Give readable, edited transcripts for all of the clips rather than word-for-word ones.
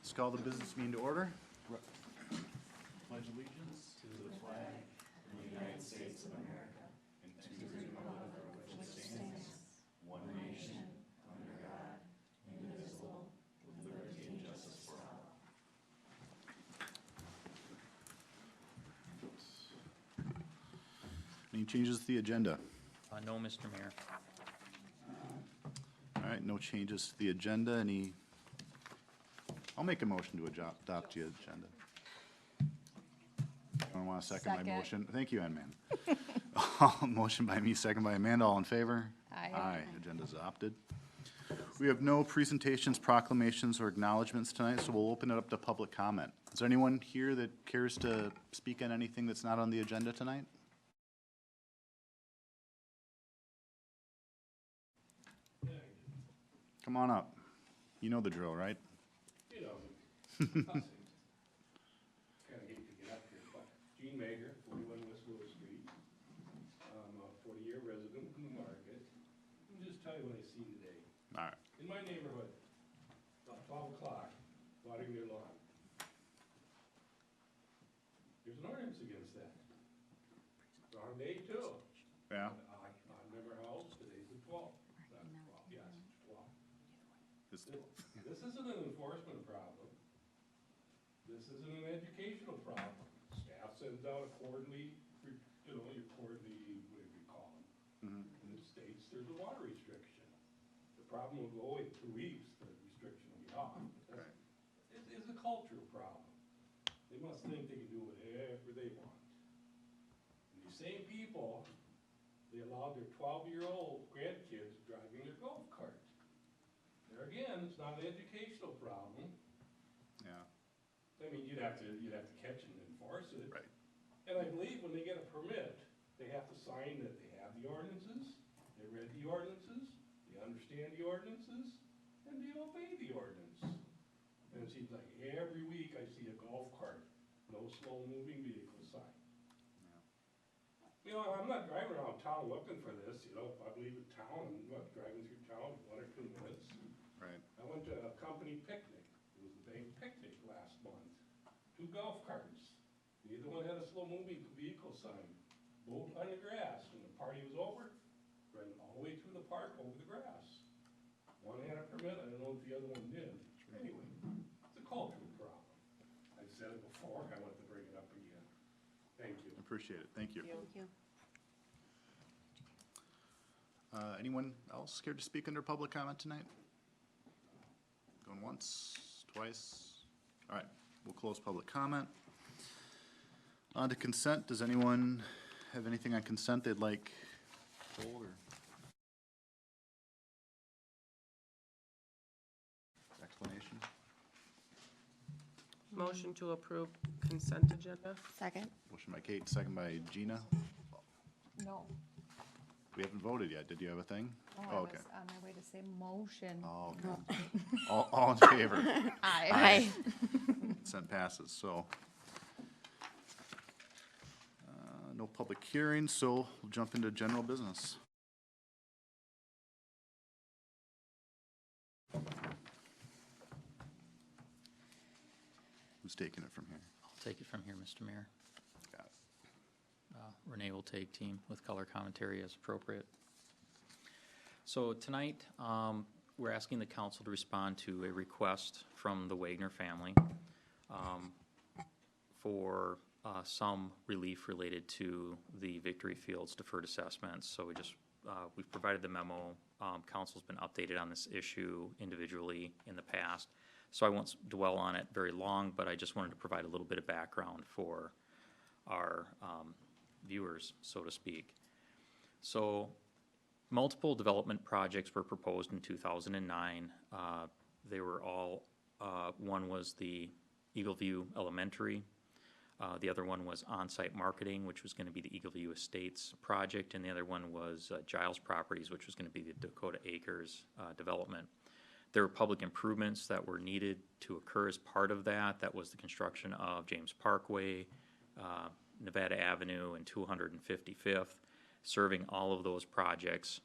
Let's call the business meeting to order. Pledge allegiance to the flag of the United States of America and to the republic for which it stands, one nation, under God, indivisible, with liberty and justice for all. Any changes to the agenda? No, Mr. Mayor. All right, no changes to the agenda. I'll make a motion to adopt the agenda. Anyone want to second my Second. motion? Thank you, Ann-Man. Motion by me, second by Amanda. All in favor? Aye. Aye. Agenda's adopted. We have no presentations, proclamations, or acknowledgements tonight, so we'll open it up to public comment. Is there anyone here that cares to speak on anything that's not on the agenda tonight? Come on up. You know the drill, right? You know, kind of hate to get up here, but Gene Mager, 41 West Willow Street. I'm a 40-year resident from the market. Let me just tell you what I see today. All right. In my neighborhood, about 12 o'clock, watering their lawn. There's an ordinance against that. Wrong day, too. Yeah. I remember how old today's the 12th. Not 12, yes, 12. This isn't an enforcement problem. This isn't an educational problem. Staff sends out a quarterly, your quarterly, whatever you call them. And it states there's a water restriction. The problem will go in 2 weeks, the restriction will be off. It's a cultural problem. They must think they can do whatever they want. And these same people, they allowed their 12-year-old grandkids driving their golf cart. There again, it's not an educational problem. Yeah. I mean, you'd have to catch and enforce it. Right. And I believe when they get a permit, they have to sign that they have the ordinances, they read the ordinances, they understand the ordinances, and they obey the ordinance. And it seems like every week I see a golf cart, no slow-moving vehicle sign. You know, I'm not driving around town looking for this, if I leave in town, I'm not driving through town 1 or 2 minutes. Right. I went to a company picnic. It was the bank picnic last month. 2 golf carts. Neither one had a slow-moving vehicle sign. Both on the grass. When the party was over, ran all the way through the park over the grass. One had a permit. I don't know if the other one did. Anyway, it's a cultural problem. I've said it before. I want to bring it up again. Thank you. Appreciate it. Thank you. Thank you. Anyone else scared to speak under public comment tonight? Going once, twice? All right, we'll close public comment. On to consent. Does anyone have anything on consent they'd like told or explanation? Motion to approve consent agenda. Second? Motion by Kate, second by Gina. No. We haven't voted yet. Did you have a thing? Oh, Oh, I okay. was on my way to say motion. Oh, okay. All in favor? Aye. Consent passes, so. No public hearings, so we'll jump into general business. Who's taking it from here? I'll take it from here, Mr. Mayor. Got it. Renee will take team with color commentary as appropriate. So tonight, we're asking the council to respond to a request from the Wagner family for some relief related to the Victory Fields deferred assessments. So we've provided the memo. Council's been updated on this issue individually in the past. So I won't dwell on it very long, but I just wanted to provide a little bit of background for our viewers, so to speak. So multiple development projects were proposed in 2009. They were all, one was the Eagleview Elementary. The other one was on-site marketing, which was going to be the Eagleview Estates project, and the other one was Giles Properties, which was going to be the Dakota Acres development. There were public improvements that were needed to occur as part of that. That was the construction of James Parkway, Nevada Avenue, and 255th, serving all of those projects.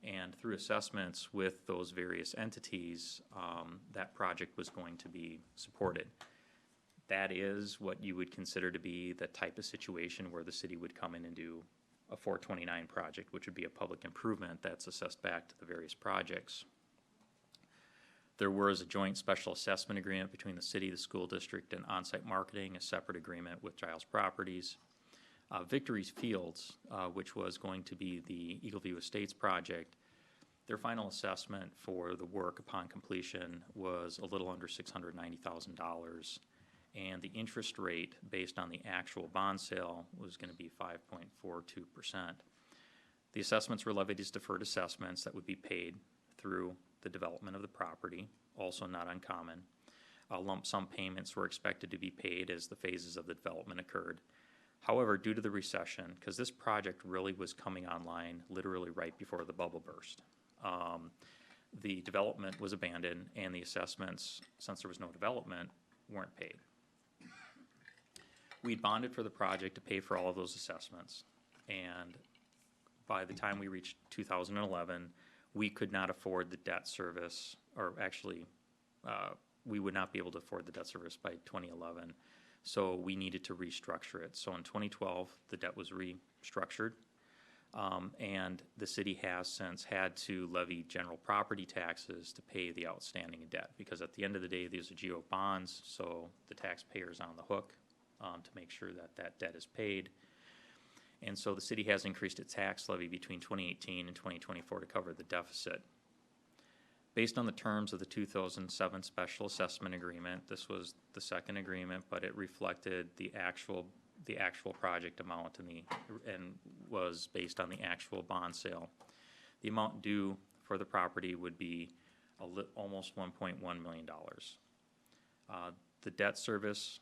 And through assessments with those various entities, that project was going to be supported. That is what you would consider to be the type of situation where the city would come in and do a 429 project, which would be a public improvement that's assessed back to the various projects. There was a joint special assessment agreement between the city, the school district, and on-site marketing, a separate agreement with Giles Properties. Victory's Fields, which was going to be the Eagle View Estates project, their final assessment for the work upon completion was a little under $690,000. And the interest rate based on the actual bond sale was going to be 5.42%. The assessments were levied as deferred assessments that would be paid through the development of the property, also not uncommon. Lump sum payments were expected to be paid as the phases of the development occurred. However, due to the recession, because this project really was coming online literally right before the bubble burst, the development was abandoned and the assessments, since there was no development, weren't paid. We'd bonded for the project to pay for all of those assessments, and by the time we reached 2011, we could not afford the debt service, or actually, we would not be able to afford the debt service by 2011. So we needed to restructure it. So in 2012, the debt was restructured, and the city has since had to levy general property taxes to pay the outstanding debt, because at the end of the day, these are GO bonds, so the taxpayer's on the hook to make sure that that debt is paid. And so the city has increased its tax levy between 2018 and 2024 to cover the deficit. Based on the terms of the 2007 Special Assessment Agreement, this was the second agreement, but it reflected the actual project amount and was based on the actual bond sale. The amount due for the property would be almost $1.1 million. The debt service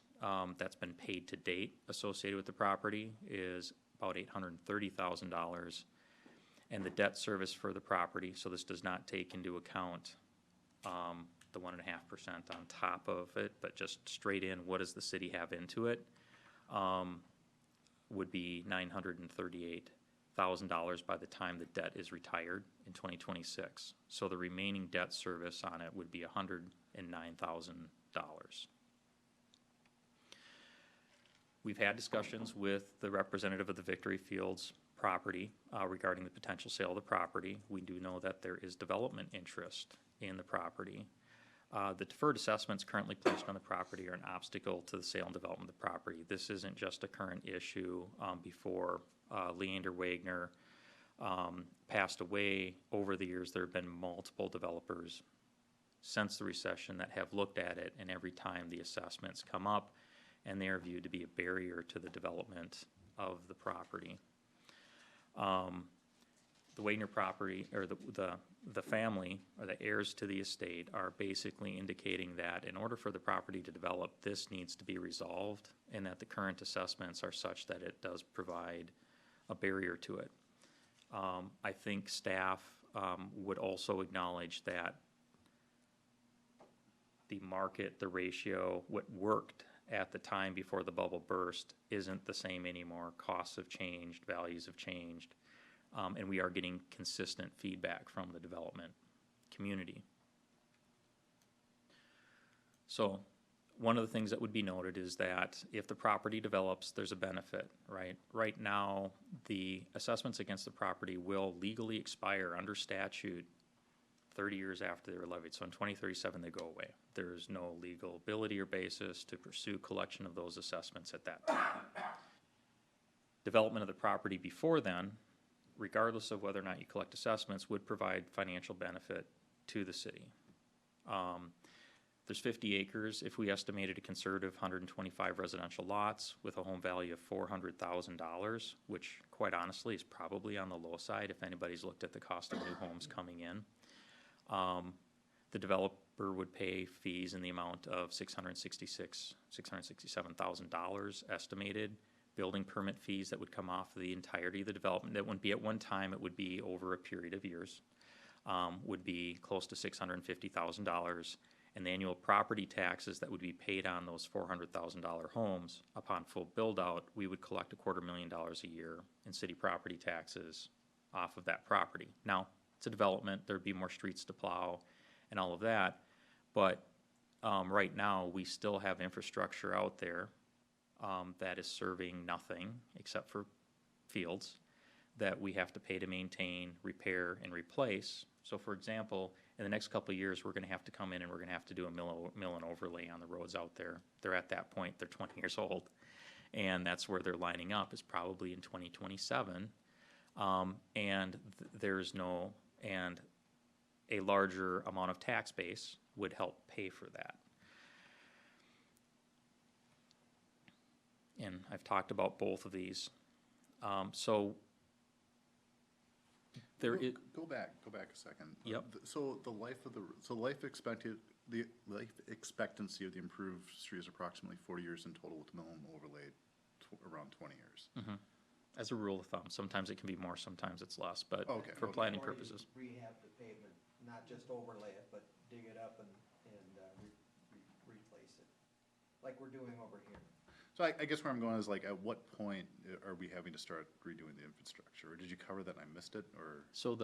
that's been paid to date associated with the property is about $830,000. And the debt service for the property, so this does not take into account the 1.5% on top of it, but just straight in, what does the city have into it, would be $938,000 by the time the debt is retired in 2026. So the remaining debt service on it would be $109,000. We've had discussions with the representative of the Victory Fields property regarding the potential sale of the property. We do know that there is development interest in the property. The deferred assessments currently placed on the property are an obstacle to the sale and development of the property. This isn't just a current issue. Before Leander Wagner passed away, over the years there have been multiple developers since the recession that have looked at it, and every time the assessments come up, and they are viewed to be a barrier to the development of the property. The Wagner property, or the family, or the heirs to the estate, are basically indicating that in order for the property to develop, this needs to be resolved, and that the current assessments are such that it does provide a barrier to it. I think staff would also acknowledge that the market, the ratio, what worked at the time before the bubble burst isn't the same anymore. Costs have changed, values have changed, and we are getting consistent feedback from the development community. So one of the things that would be noted is that if the property develops, there's a benefit, right? Right now, the assessments against the property will legally expire under statute 30 years after they were levied. So in 2037, they go away. There's no legal ability or basis to pursue collection of those assessments at that time. Development of the property before then, regardless of whether or not you collect assessments, would provide financial benefit to the city. There's 50 acres. If we estimated a conservative 125 residential lots with a home value of $400,000, which quite honestly is probably on the low side if anybody's looked at the cost of new homes coming in. The developer would pay fees in the amount of $667,000 estimated. Building permit fees that would come off of the entirety of the development, that wouldn't be at one time, it would be over a period of years, would be close to $650,000. And the annual property taxes that would be paid on those $400,000 homes upon full build-out, we would collect $250,000 a year in city property taxes off of that property. Now, it's a development, there'd be more streets to plow and all of that. But right now, we still have infrastructure out there that is serving nothing except for fields that we have to pay to maintain, repair, and replace. So for example, in the next couple of years, we're gonna have to come in and we're gonna have to do a mill and overlay on the roads out there. They're at that point, they're 20 years old. And that's where they're lining up, is probably in 2027. And a larger amount of tax base would help pay for that. And I've talked about both of these. So there is, Go back a second. Yep. So the life expectancy of the improved street is approximately 40 years in total with minimum overlay, around 20 years. as a rule of thumb, sometimes it can be more, sometimes it's less, but Okay, for okay. planning Or you purposes. Rehab the pavement, not just overlay it, but dig it up and replace it, like we're doing over here. So I guess where I'm going is like, at what point are we having to start redoing the infrastructure? Or did you cover that and I missed it, or? So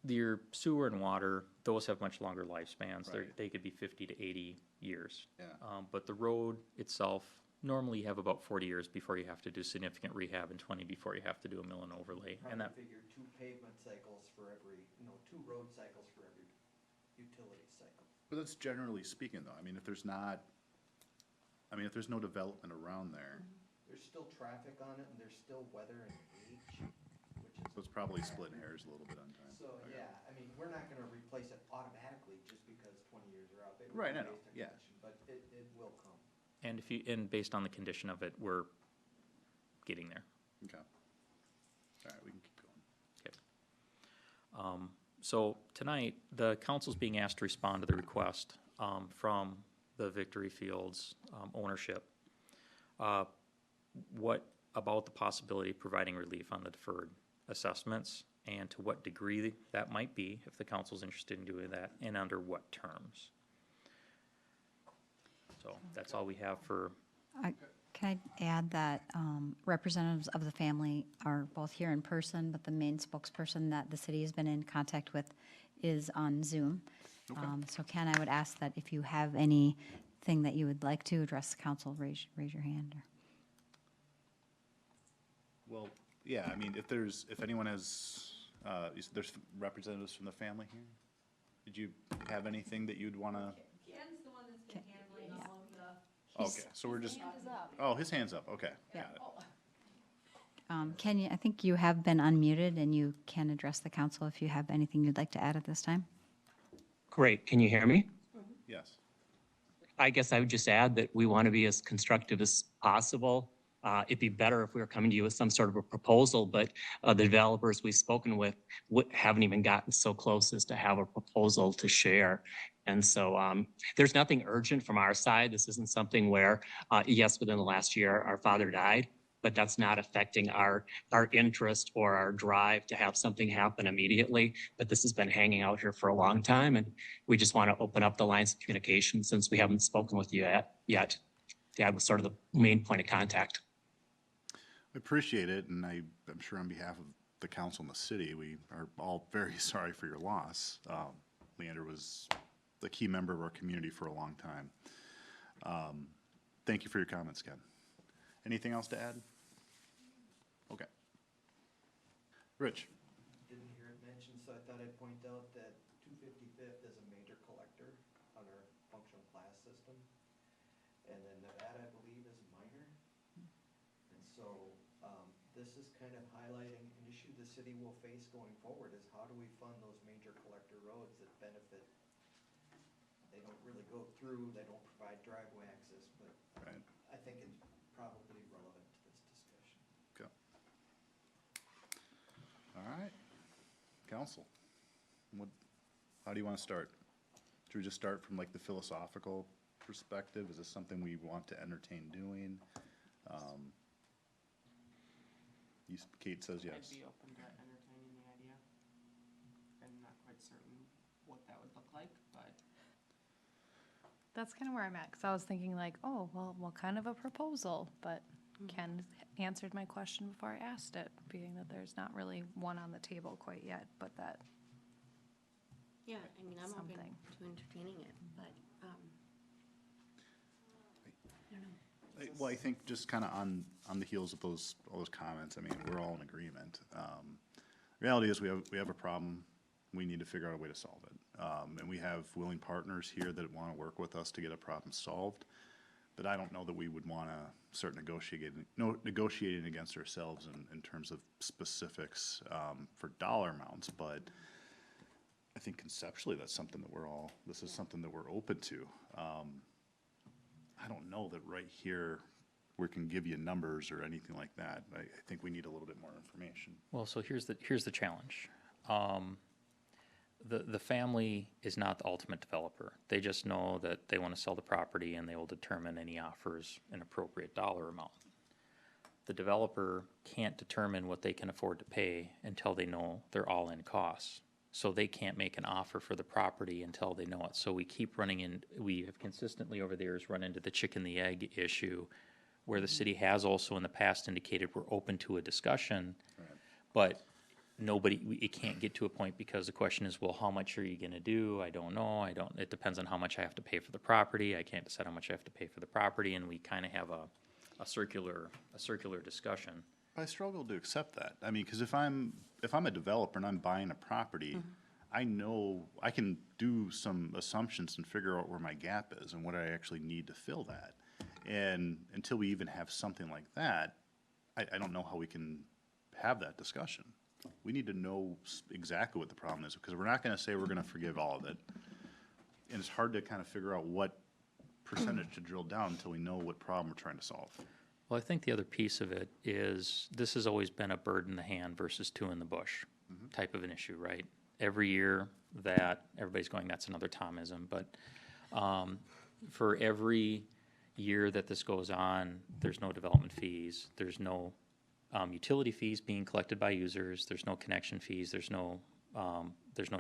your sewer and water, those have much longer lifespans. Right. They could be 50 to 80 years. Yeah. But the road itself, normally you have about 40 years before you have to do significant rehab and 20 before you have to do a mill and overlay. And that, Probably figure 2 pavement cycles for every, 2 road cycles for every utility cycle. But that's generally speaking though. I mean, if there's no development around there, There's still traffic on it and there's still weather and age, which is. so it's probably splitting hairs a little bit on time. So, Okay. yeah, I mean, we're not gonna replace it automatically just because 20 years are out. It will Right, be I know, based on yeah. condition, but it will come. and based on the condition of it, we're getting there. Okay. All right, we can keep going. Okay. So tonight, the council's being asked to respond to the request from the Victory Fields ownership. What about the possibility of providing relief on the deferred assessments, and to what degree that might be, if the council's interested in doing that, and under what terms? So that's all we have for, Can I add that representatives of the family are both here in person, but the main spokesperson that the city has been in contact with is on Zoom. So Ken, I would ask that if you have anything that you would like to address the council, raise your hand. Well, yeah, I mean, if anyone has, there's representatives from the family here? Did you have anything that you'd wanna? Ken's the one that's been handling all of the. Okay, so we're just, Hand is up. oh, his hand's up, okay, Yeah. got it. Ken, I think you have been unmuted, and you can address the council if you have anything you'd like to add at this time. Great. Can you hear me? Yes. I guess I would just add that we want to be as constructive as possible. It'd be better if we were coming to you with some sort of a proposal, but the developers we've spoken with haven't even gotten so close as to have a proposal to share. And so there's nothing urgent from our side. This isn't something where, yes, within the last year, our father died, but that's not affecting our interest or our drive to have something happen immediately. But this has been hanging out here for a long time, and we just want to open up the lines of communication since we haven't spoken with you yet. Dad was sort of the main point of contact. I appreciate it, and I'm sure on behalf of the council and the city, we are all very sorry for your loss. Leander was the key member of our community for a long time. Thank you for your comments, Ken. Anything else to add? Okay. Rich? Didn't hear it mentioned, so I thought I'd point out that 255th is a major collector on our functional class system. And then Nevada, I believe, is minor. And so, this is kind of highlighting an issue the city will face going forward, is how do we fund those major collector roads that benefit? They don't really go through, they don't provide driveway access, but Right. I think it's probably relevant to this discussion. Okay. All right. Council, how do you want to start? Should we just start from like the philosophical perspective? Is this something we want to entertain doing? Kate says yes. I'd be open to entertaining the idea. I'm not quite certain what that would look like, but That's kind of where I'm at, because I was thinking like, oh, well, what kind of a proposal? But Ken answered my question before I asked it, being that there's not really one on the table quite yet, but that Yeah, I mean, I'm open Something. to entertaining it, but, I don't know. Well, I think just kind of on the heels of all those comments, I mean, we're all in agreement. Reality is we have a problem. We need to figure out a way to solve it. And we have willing partners here that want to work with us to get a problem solved. But I don't know that we would want to start negotiating against ourselves in terms of specifics for dollar amounts. But I think conceptually that's something that this is something that we're open to. I don't know that right here we can give you numbers or anything like that. I think we need a little bit more information. Well, so here's the challenge. The family is not the ultimate developer. They just know that they want to sell the property and they will determine any offers an appropriate dollar amount. The developer can't determine what they can afford to pay until they know their all-in costs. So they can't make an offer for the property until they know it. So we keep we have consistently over the years run into the chicken the egg issue, where the city has also in the past indicated we're open to a discussion, but it can't get to a point because the question is, well, how much are you gonna do? I don't know, it depends on how much I have to pay for the property, I can't decide how much I have to pay for the property, and we kinda have a circular discussion. I struggle to accept that. I mean, because if I'm a developer and I'm buying a property, I know I can do some assumptions and figure out where my gap is and what I actually need to fill that. And until we even have something like that, I don't know how we can have that discussion. We need to know exactly what the problem is, because we're not gonna say we're gonna forgive all of it. And it's hard to kind of figure out what percentage to drill down until we know what problem we're trying to solve. Well, I think the other piece of it is this has always been a bird in the hand versus two in the bush type of an issue, right? Every year that everybody's going, that's another Thomism, but for every year that this goes on, there's no development fees, there's no utility fees being collected by users, there's no connection fees, there's no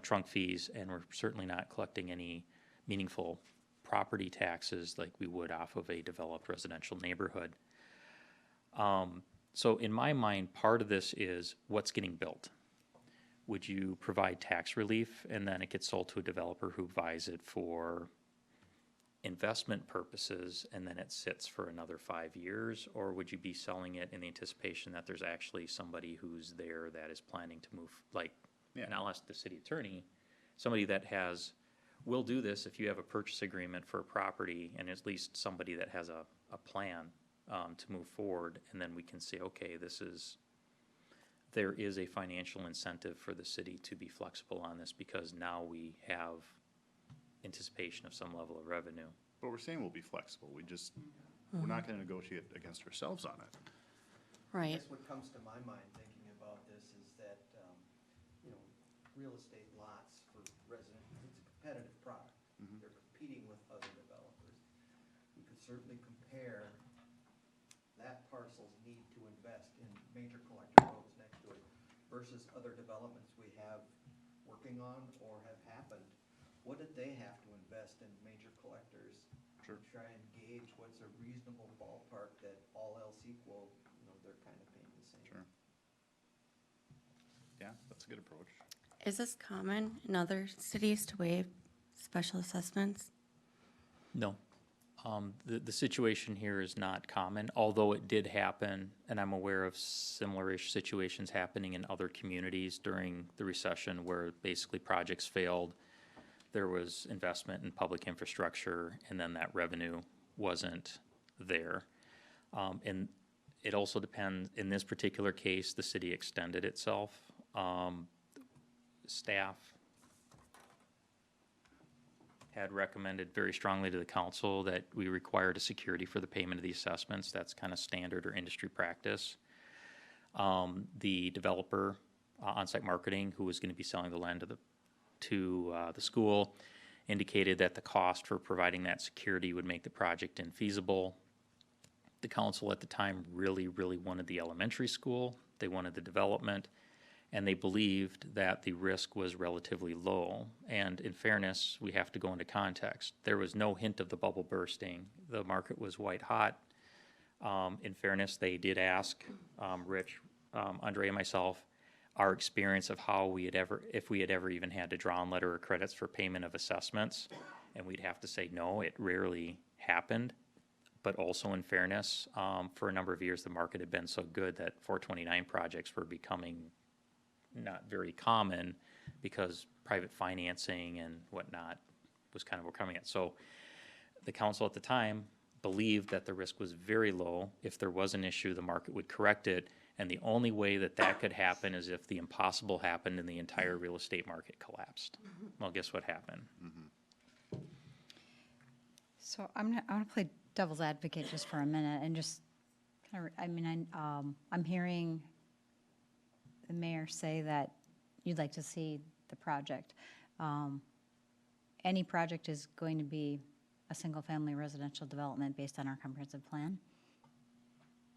trunk fees, and we're certainly not collecting any meaningful property taxes like we would off of a developed residential neighborhood. So in my mind, part of this is what's getting built. Would you provide tax relief and then it gets sold to a developer who buys it for investment purposes and then it sits for another 5 years? Or would you be selling it in the anticipation that there's actually somebody who's there that is planning to move, and I'll ask the city attorney, somebody that will do this if you have a purchase agreement for a property and at least somebody that has a plan to move forward, and then we can say, okay, there is a financial incentive for the city to be flexible on this because now we have anticipation of some level of revenue. But we're saying we'll be flexible. We're not gonna negotiate against ourselves on it. I Right. guess what comes to my mind thinking about this is that, real estate lots for residents, it's a competitive product. They're competing with other developers. We could certainly compare that parcel's need to invest in major collector roads next to it versus other developments we have working on or have happened. What did they have to invest in major collectors? Sure. To try and gauge what's a reasonable ballpark that all else equal, they're kind of paying the same. Sure. Yeah, that's a good approach. Is this common in other cities to waive special assessments? No. The situation here is not common, although it did happen, and I'm aware of similar-ish situations happening in other communities during the recession where basically projects failed. There was investment in public infrastructure, and then that revenue wasn't there. And it also depends, in this particular case, the city extended itself. Staff had recommended very strongly to the council that we required a security for the payment of the assessments. That's kind of standard or industry practice. The developer, On-Site Marketing, who was going to be selling the land to the school, indicated that the cost for providing that security would make the project infeasible. The council at the time really, really wanted the elementary school. They wanted the development, and they believed that the risk was relatively low. And in fairness, we have to go into context. There was no hint of the bubble bursting. The market was white hot. In fairness, they did ask Rich, Andre, and myself, our experience of how we had ever, if we had ever even had to draw on letter of credits for payment of assessments, and we'd have to say no, it rarely happened. But also in fairness, for a number of years, the market had been so good that 429 projects were becoming not very common because private financing and whatnot was kind of what we're coming at. So the council at the time believed that the risk was very low. If there was an issue, the market would correct it. And the only way that that could happen is if the impossible happened and the entire real estate market collapsed. Well, guess what happened? So I want to play devil's advocate just for a minute and just kind of, I mean, I'm hearing the mayor say that you'd like to see the project. Any project is going to be a single-family residential development based on our comprehensive plan.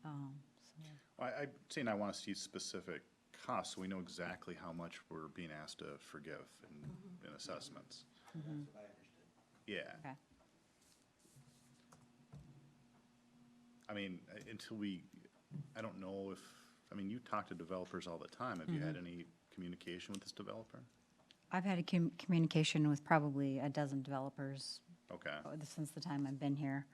I'm saying I want to see specific costs, so we know exactly how much we're being asked to forgive in assessments. That's what I understood. Yeah. Okay. I mean, until we, I don't know if, I mean, you talk to developers all the time. Have you had any communication with this developer? I've had a communication with probably a dozen developers Okay. since the time I've been here.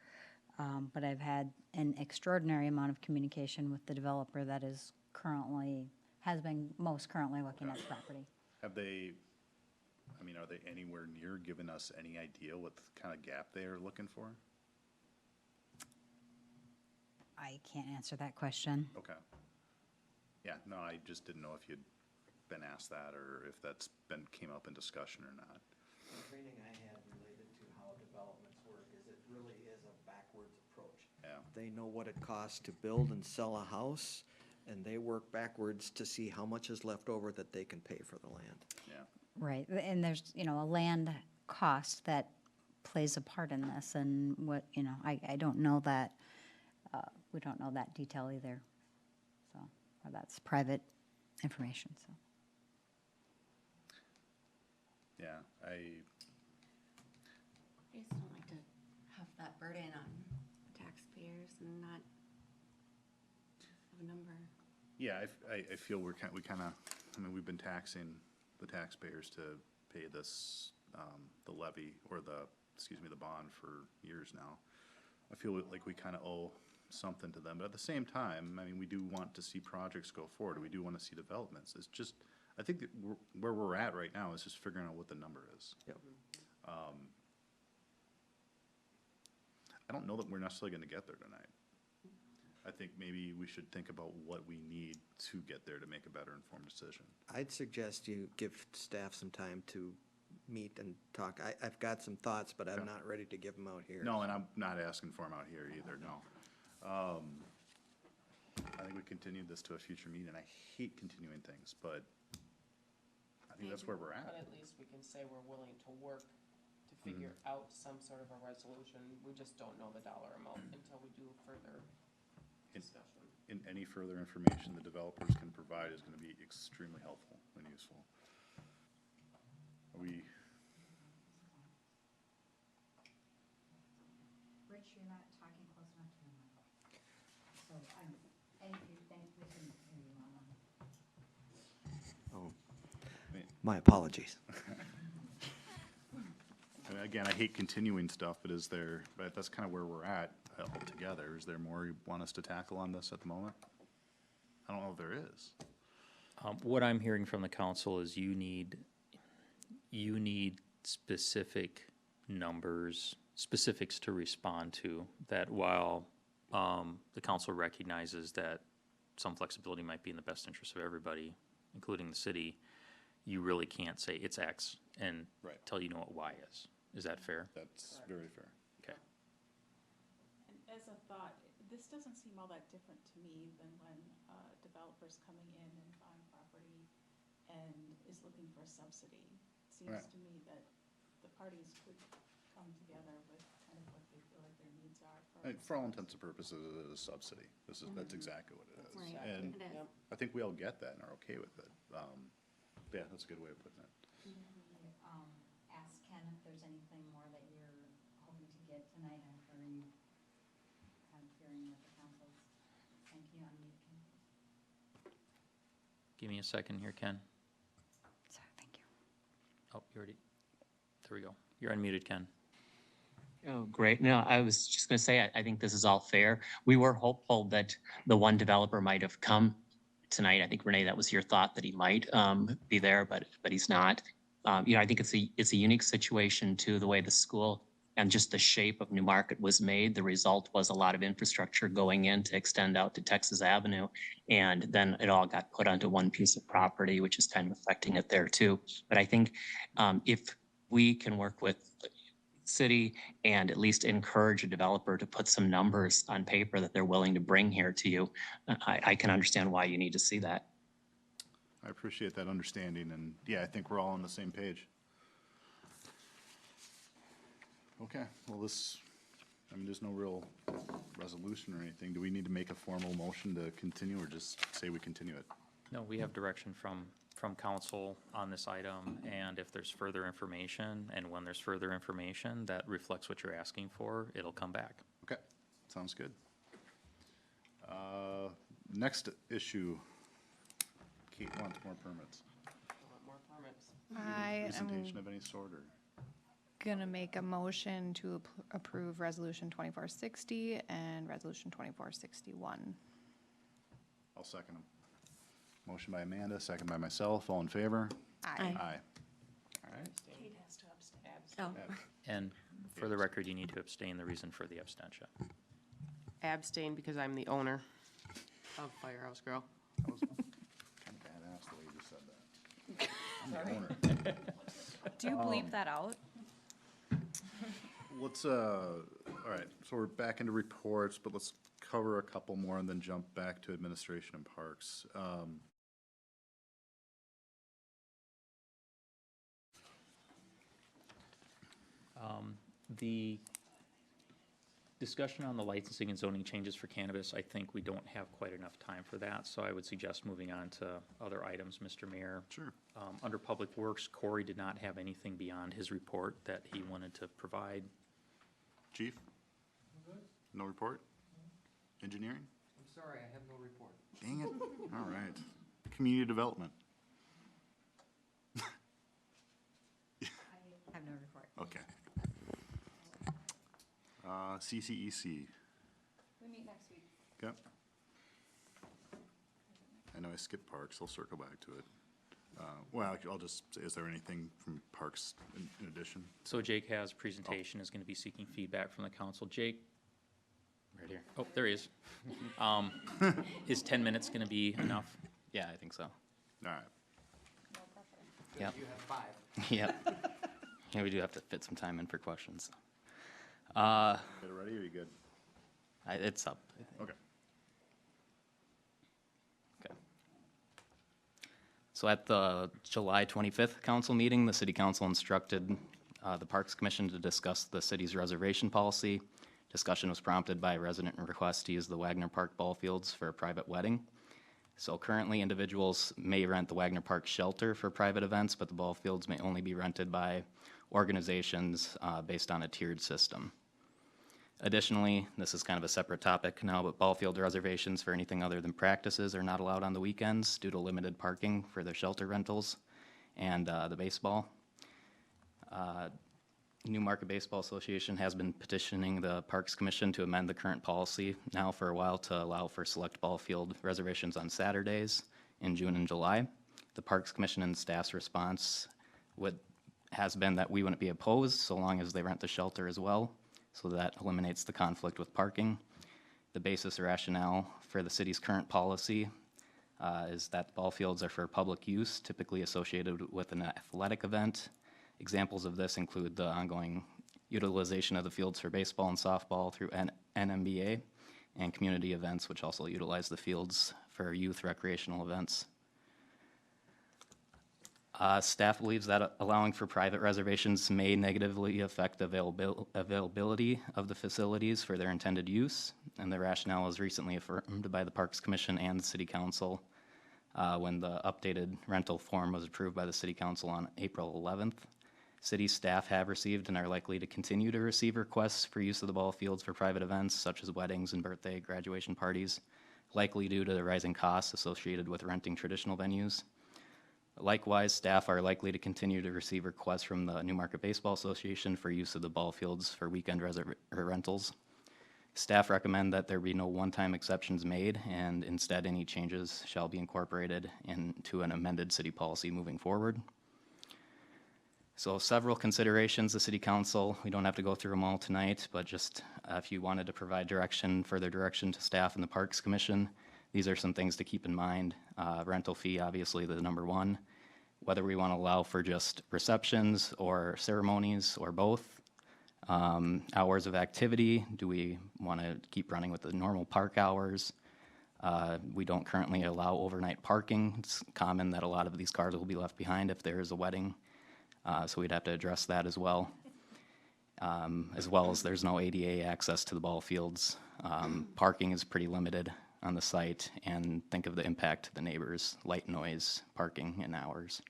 But I've had an extraordinary amount of communication with the developer that is currently, has been most currently looking at the property. Have they, I mean, are they anywhere near giving us any idea what kind of gap they are looking for? I can't answer that question. Okay. Yeah, no, I just didn't know if you'd been asked that or if that's been, came up in discussion or not. The training I had related to how developments work is it really is a backwards approach. Yeah. They know what it costs to build and sell a house, and they work backwards to see how much is left over that they can pay for the land. Yeah. Right, and there's, a land cost that plays a part in this, and what, I don't know that, we don't know that detail either. So, or that's private information, so. Yeah, I just don't like to have that burden on taxpayers and not have a number. yeah, I feel we kind of, I mean, we've been taxing the taxpayers to pay this, the levy or the bond for years now. I feel like we kind of owe something to them, but at the same time, I mean, we do want to see projects go forward. We do want to see developments. It's just, I think that where we're at right now is just figuring out what the number is. Yep. I don't know that we're necessarily going to get there tonight. I think maybe we should think about what we need to get there to make a better informed decision. I'd suggest you give staff some time to meet and talk. I've got some thoughts, but I'm Okay. not ready to give them out here. No, and I'm not asking for them out here either, no. I think we continue this to a future meeting. I hate continuing things, but I think that's where we're But at. at least we can say we're willing to work to figure out some sort of a resolution. We just don't know the dollar amount until we do further discussion. And any further information the developers can provide is gonna be extremely helpful and useful. Are we, Rich, you're not talking close enough to the mic. So, anything we can hear you on. Oh, my apologies. and again, I hate continuing stuff, but but that's kind of where we're at altogether. Is there more you want us to tackle on this at the moment? I don't know if there is. What I'm hearing from the council is you need specific numbers, specifics to respond to, that while the council recognizes that some flexibility might be in the best interest of everybody, including the city, you really can't say it's X until you know what Y is. Is that fair? That's very fair. Okay. And as a thought, this doesn't seem all that different to me than when developers coming in and buying property and is looking for a subsidy. It seems Right. to me that the parties could come together with kind of what they feel like their needs are. For all intents and purposes, it is a subsidy. That's exactly what it is. Right. And It is. Yep. I think we all get that and are okay with it. Yeah, that's a good way of putting it. Ask Ken if there's anything more that you're hoping to get tonight after you kind of hearing what the council's thinking on you, Ken. Give me a second here, Ken. Sorry, thank you. Oh, you already, there we go. You're unmuted, Ken. Oh, great. No, I was just going to say, I think this is all fair. We were hopeful that the one developer might have come tonight. I think Renee, that was your thought that he might be there, but he's not. You know, I think it's a unique situation too, the way the school and just the shape of Newmarket was made. The result was a lot of infrastructure going in to extend out to Texas Avenue. And then it all got put onto one piece of property, which is kind of affecting it there too. But I think if we can work with city and at least encourage a developer to put some numbers on paper that they're willing to bring here to you, I can understand why you need to see that. I appreciate that understanding, and yeah, I think we're all on the same page. Okay, well, I mean, there's no real resolution or anything. Do we need to make a formal motion to continue, or just say we continue it? No, we have direction from council on this item, and if there's further information, and when there's further information that reflects what you're asking for, it'll come back. Okay, sounds good. Next issue, Kate wants more permits. I want more permits. I am Presentation of any sort, or? gonna make a motion to approve Resolution 2460 and Resolution 2461. I'll second them. Motion by Amanda, second by myself, all in favor? Aye. Aye. All right. Kate has to abstain. Oh, And for the record, you need to abstain the reason for the abstention. Abstain because I'm the owner of Firehouse Grill. That was kind of badass the way you just said that. I'm the owner. Do you bleep that out? Let's, all right, so we're back into reports, but let's cover a couple more and then jump back to administration and parks. The discussion on the licensing and zoning changes for cannabis, I think we don't have quite enough time for that, so I would suggest moving on to other items, Mr. Mayor. Sure. Under Public Works, Corey did not have anything beyond his report that he wanted to provide. Chief? No report? Engineering? I'm sorry, I have no report. Dang it. All right. Community development? I have no report. Okay. CCEC, We meet next week. okay. I know I skipped parks, I'll circle back to it. Well, I'll just, is there anything from parks in addition? So Jake has a presentation, is gonna be seeking feedback from the council. Jake? Right here. Oh, there he is. Is 10 minutes gonna be enough? Yeah, I think so. All right. Yep. You have 5. Yep. Yeah, we do have to fit some time in for questions. Get it ready, or you good? It's up. I think. Okay. Okay. So at the July 25th council meeting, the city council instructed the Parks Commission to discuss the city's reservation policy. Discussion was prompted by a resident request to use the Wagner Park ball fields for a private wedding. So currently, individuals may rent the Wagner Park shelter for private events, but the ball fields may only be rented by organizations based on a tiered system. Additionally, this is kind of a separate topic now, but ball field reservations for anything other than practices are not allowed on the weekends due to limited parking for their shelter rentals and the baseball. Newmarket Baseball Association has been petitioning the Parks Commission to amend the current policy now for a while to allow for select ball field reservations on Saturdays in June and July. The Parks Commission and staff's response has been that we wouldn't be opposed so long as they rent the shelter as well. So that eliminates the conflict with parking. The basis rationale for the city's current policy is that ball fields are for public use, typically associated with an athletic event. Examples of this include the ongoing utilization of the fields for baseball and softball through NMBA and community events, which also utilize the fields for youth recreational events. Staff believes that allowing for private reservations may negatively affect availability of the facilities for their intended use, and the rationale was recently affirmed by the Parks Commission and the City Council when the updated rental form was approved by the City Council on April 11th. City staff have received and are likely to continue to receive requests for use of the ball fields for private events such as weddings and birthday graduation parties. likely due to the rising costs associated with renting traditional venues. Likewise, staff are likely to continue to receive requests from the Newmarket Baseball Association for use of the ball fields for weekend rentals. Staff recommend that there be no one-time exceptions made, and instead any changes shall be incorporated into an amended city policy moving forward. So several considerations, the city council, we don't have to go through them all tonight, but just if you wanted to provide further direction to staff and the Parks Commission, these are some things to keep in mind. Rental fee, obviously the number one. Whether we want to allow for just receptions or ceremonies or both. Hours of activity, do we want to keep running with the normal park hours? We don't currently allow overnight parking. It's common that a lot of these cars will be left behind if there is a wedding. So we'd have to address that as well. As well as there's no ADA access to the ball fields. Parking is pretty limited on the site, and think of the impact to the neighbors, light noise, parking, and hours.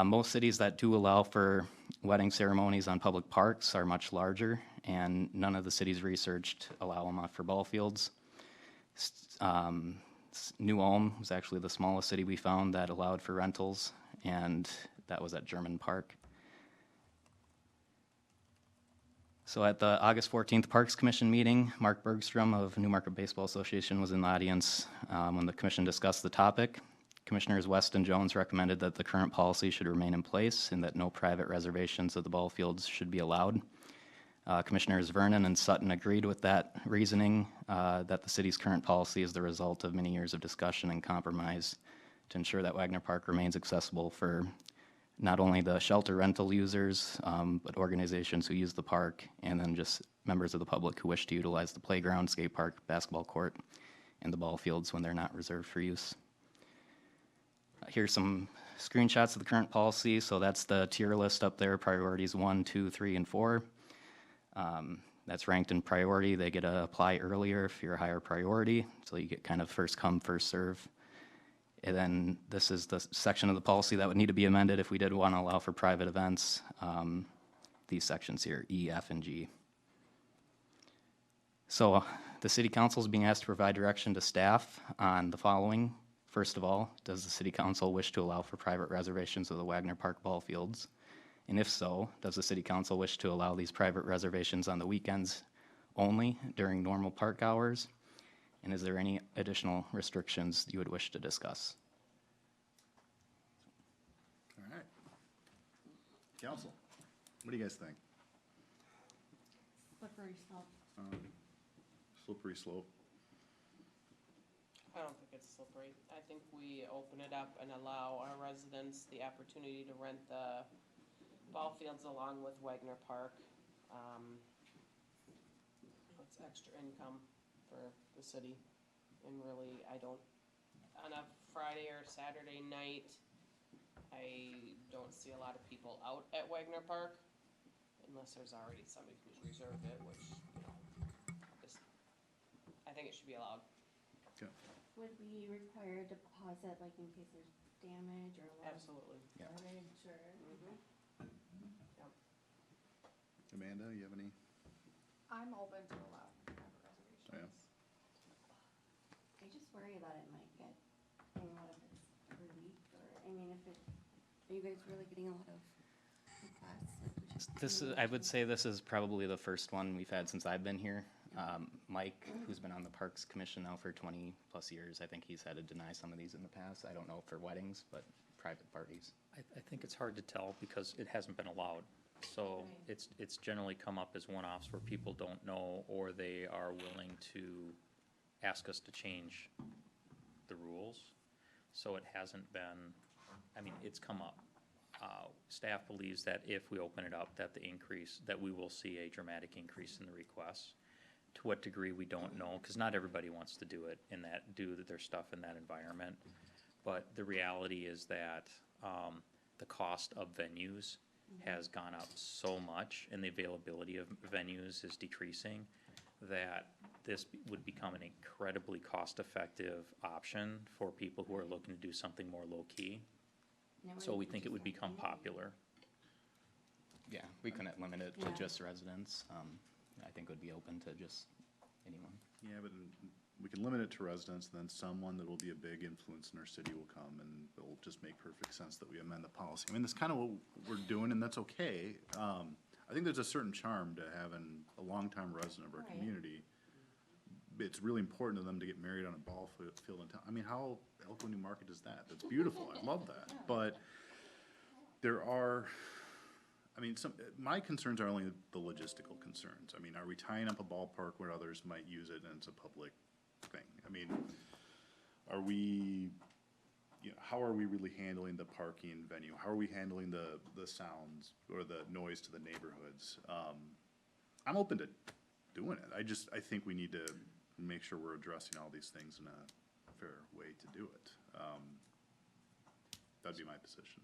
Most cities that do allow for wedding ceremonies on public parks are much larger, and none of the cities researched allow them for ball fields. New Ulm was actually the smallest city we found that allowed for rentals, and that was at German Park. So at the August 14th Parks Commission meeting, Mark Bergstrom of Newmarket Baseball Association was in the audience when the commission discussed the topic. Commissioners West and Jones recommended that the current policy should remain in place and that no private reservations of the ball fields should be allowed. Commissioners Vernon and Sutton agreed with that reasoning, that the city's current policy is the result of many years of discussion and compromise to ensure that Wagner Park remains accessible for not only the shelter rental users, but organizations who use the park, and then just members of the public who wish to utilize the playground, skate park, basketball court, and the ball fields when they're not reserved for use. Here's some screenshots of the current policy. So that's the tier list up there, priorities 1, 2, 3, and 4. That's ranked in priority. They get to apply earlier if you're a higher priority. So you get kind of first come, first serve. And then this is the section of the policy that would need to be amended if we did want to allow for private events. These sections here, E, F, and G. So the city council is being asked to provide direction to staff on the following. First of all, does the city council wish to allow for private reservations of the Wagner Park ball fields? And if so, does the city council wish to allow these private reservations on the weekends only during normal park hours? And is there any additional restrictions you would wish to discuss? All right. Council, what do you guys think? Slippery slope. Slippery slope. I don't think it's slippery. I think we open it up and allow our residents the opportunity to rent the ball fields along with Wagner Park. It's extra income for the city. And really, I don't, on a Friday or Saturday night, I don't see a lot of people out at Wagner Park unless there's already somebody who's reserved it, which, you know, just, I think it should be allowed. Okay. Would we require a deposit, like in case there's damage or Absolutely. damage or? Yep. Amanda, you have any? I'm open to allow private reservations. Oh, yeah. I just worry that it might get, I mean, what if it's per week or, I mean, if it, are you guys really getting a lot of requests? Like, we just- This is, I would say this is probably the first one we've had since I've been here. Mike, who's been on the Parks Commission now for 20 plus years, I think he's had to deny some of these in the past. I don't know for weddings, but private parties. I think it's hard to tell because it hasn't been allowed. So Right. it's generally come up as one-offs where people don't know or they are willing to ask us to change the rules. So it hasn't been, I mean, it's come up. Staff believes that if we open it up, that that we will see a dramatic increase in the requests. To what degree, we don't know, because not everybody wants to do it do their stuff in that environment. But the reality is that the cost of venues has gone up so much, and the availability of venues is decreasing, that this would become an incredibly cost-effective option for people who are looking to do something more low-key. So we think it would become popular. Yeah, we couldn't limit it to Yeah. just residents. I think it would be open to just anyone. Yeah, but we can limit it to residents, and then someone that will be a big influence in our city will come, and it'll just make perfect sense that we amend the policy. I mean, that's kind of what we're doing, and that's okay. I think there's a certain charm to having a longtime resident of our Right. community. It's really important to them to get married on a ball field in town. I mean, how Elko New Market is that? That's beautiful, I love that. But there are, I mean, my concerns are only the logistical concerns. I mean, are we tying up a ballpark where others might use it and it's a public thing? I mean, are we, how are we really handling the parking venue? How are we handling the sounds or the noise to the neighborhoods? I'm open to doing it. I think we need to make sure we're addressing all these things in a fair way to do it. That'd be my position.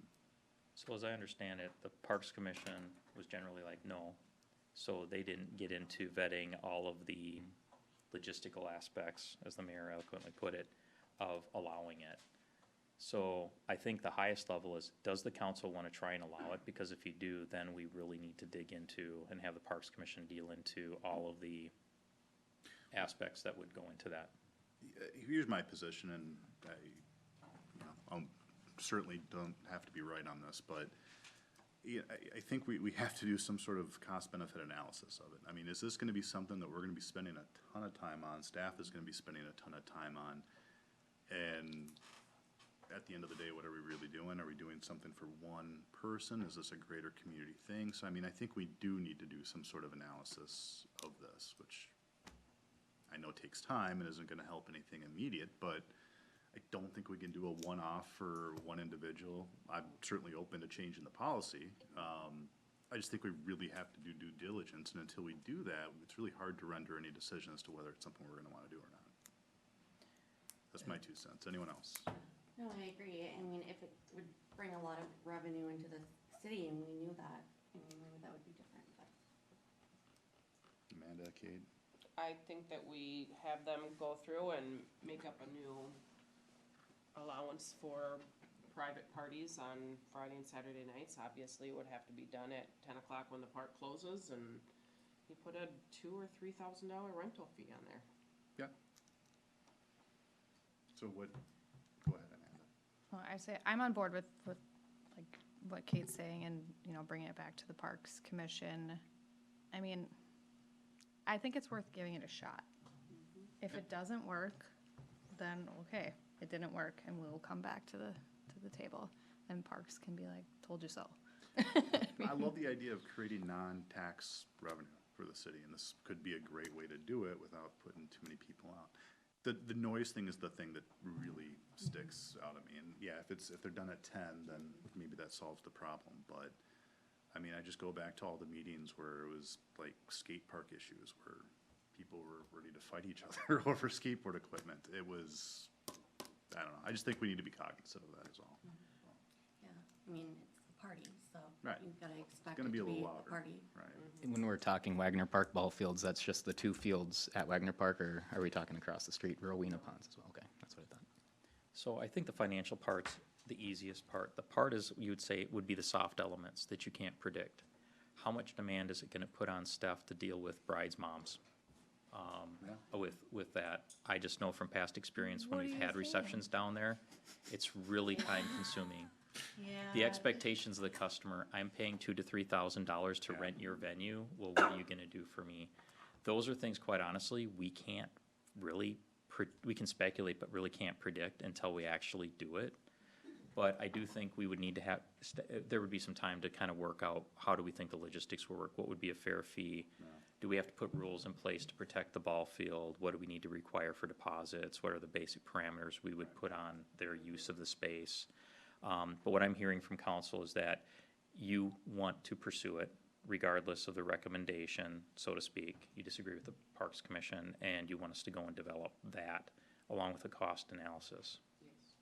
So as I understand it, the Parks Commission was generally like, no. So they didn't get into vetting all of the logistical aspects, as the mayor eloquently put it, of allowing it. So I think the highest level is, does the council want to try and allow it? Because if you do, then we really need to dig into and have the Parks Commission deal into all of the aspects that would go into that. Here's my position, and I certainly don't have to be right on this, but I think we have to do some sort of cost-benefit analysis of it. I mean, is this gonna be something that we're gonna be spending a ton of time on, staff is gonna be spending a ton of time on, and at the end of the day, what are we really doing? Are we doing something for one person? Is this a greater community thing? So, I mean, I think we do need to do some sort of analysis of this, which I know takes time and isn't gonna help anything immediate, but I don't think we can do a one-off for one individual. I'm certainly open to changing the policy. I just think we really have to do due diligence, and until we do that, it's really hard to render any decision as to whether it's something we're gonna wanna do or not. That's my 2 cents. Anyone else? No, I agree. I mean, if it would bring a lot of revenue into the city and we knew that, I mean, maybe that would be different, but. Amanda, Kate? I think that we have them go through and make up a new allowance for private parties on Friday and Saturday nights. Obviously, it would have to be done at 10 o'clock when the park closes, and you put a $2,000 or $3,000 rental fee on there. Yeah. So what, go ahead, Amanda. Well, I say, I'm on board with like what Kate's saying and, bringing it back to the Parks Commission. I mean, I think it's worth giving it a shot. If it doesn't work, then okay, it didn't work, and we'll come back to the table, and Parks can be like, told you so. I love the idea of creating non-tax revenue for the city, and this could be a great way to do it without putting too many people out. The noise thing is the thing that really sticks out at me, and yeah, if they're done at 10, then maybe that solves the problem, but I mean, I just go back to all the meetings where it was like skate park issues, where people were ready to fight each other over skateboard equipment. It was, I don't know, I just think we need to be cognizant of that as well. Yeah, I mean, it's a party, so Right. you've gotta expect Gonna it be a to be little a louder. party. Right. When we're talking Wagner Park ball fields, that's just the 2 fields at Wagner Park, or are we talking across the street, Rowena Ponds as well? Okay, that's what I thought. So I think the financial part's the easiest part. The part is, you would say, would be the soft elements that you can't predict. How much demand is it gonna put on staff to deal with brides' moms? With that, I just know from past experience, when What are we've you had saying? receptions down there, it's really time consuming. Yeah. The expectations of the customer, I'm paying $2,000 to $3,000 to rent your venue, well, what are you gonna do for me? Those are things, quite honestly, we can't really, we can speculate, but really can't predict until we actually do it. But I do think we would need to have, there would be some time to kind of work out, how do we think the logistics will work? What would be a fair fee? Do we have to put rules in place to protect the ball field? What do we need to require for deposits? What are the basic parameters we would put on their use of the space? But what I'm hearing from council is that you want to pursue it regardless of the recommendation, so to speak. You disagree with the Parks Commission, and you want us to go and develop that along with a cost analysis.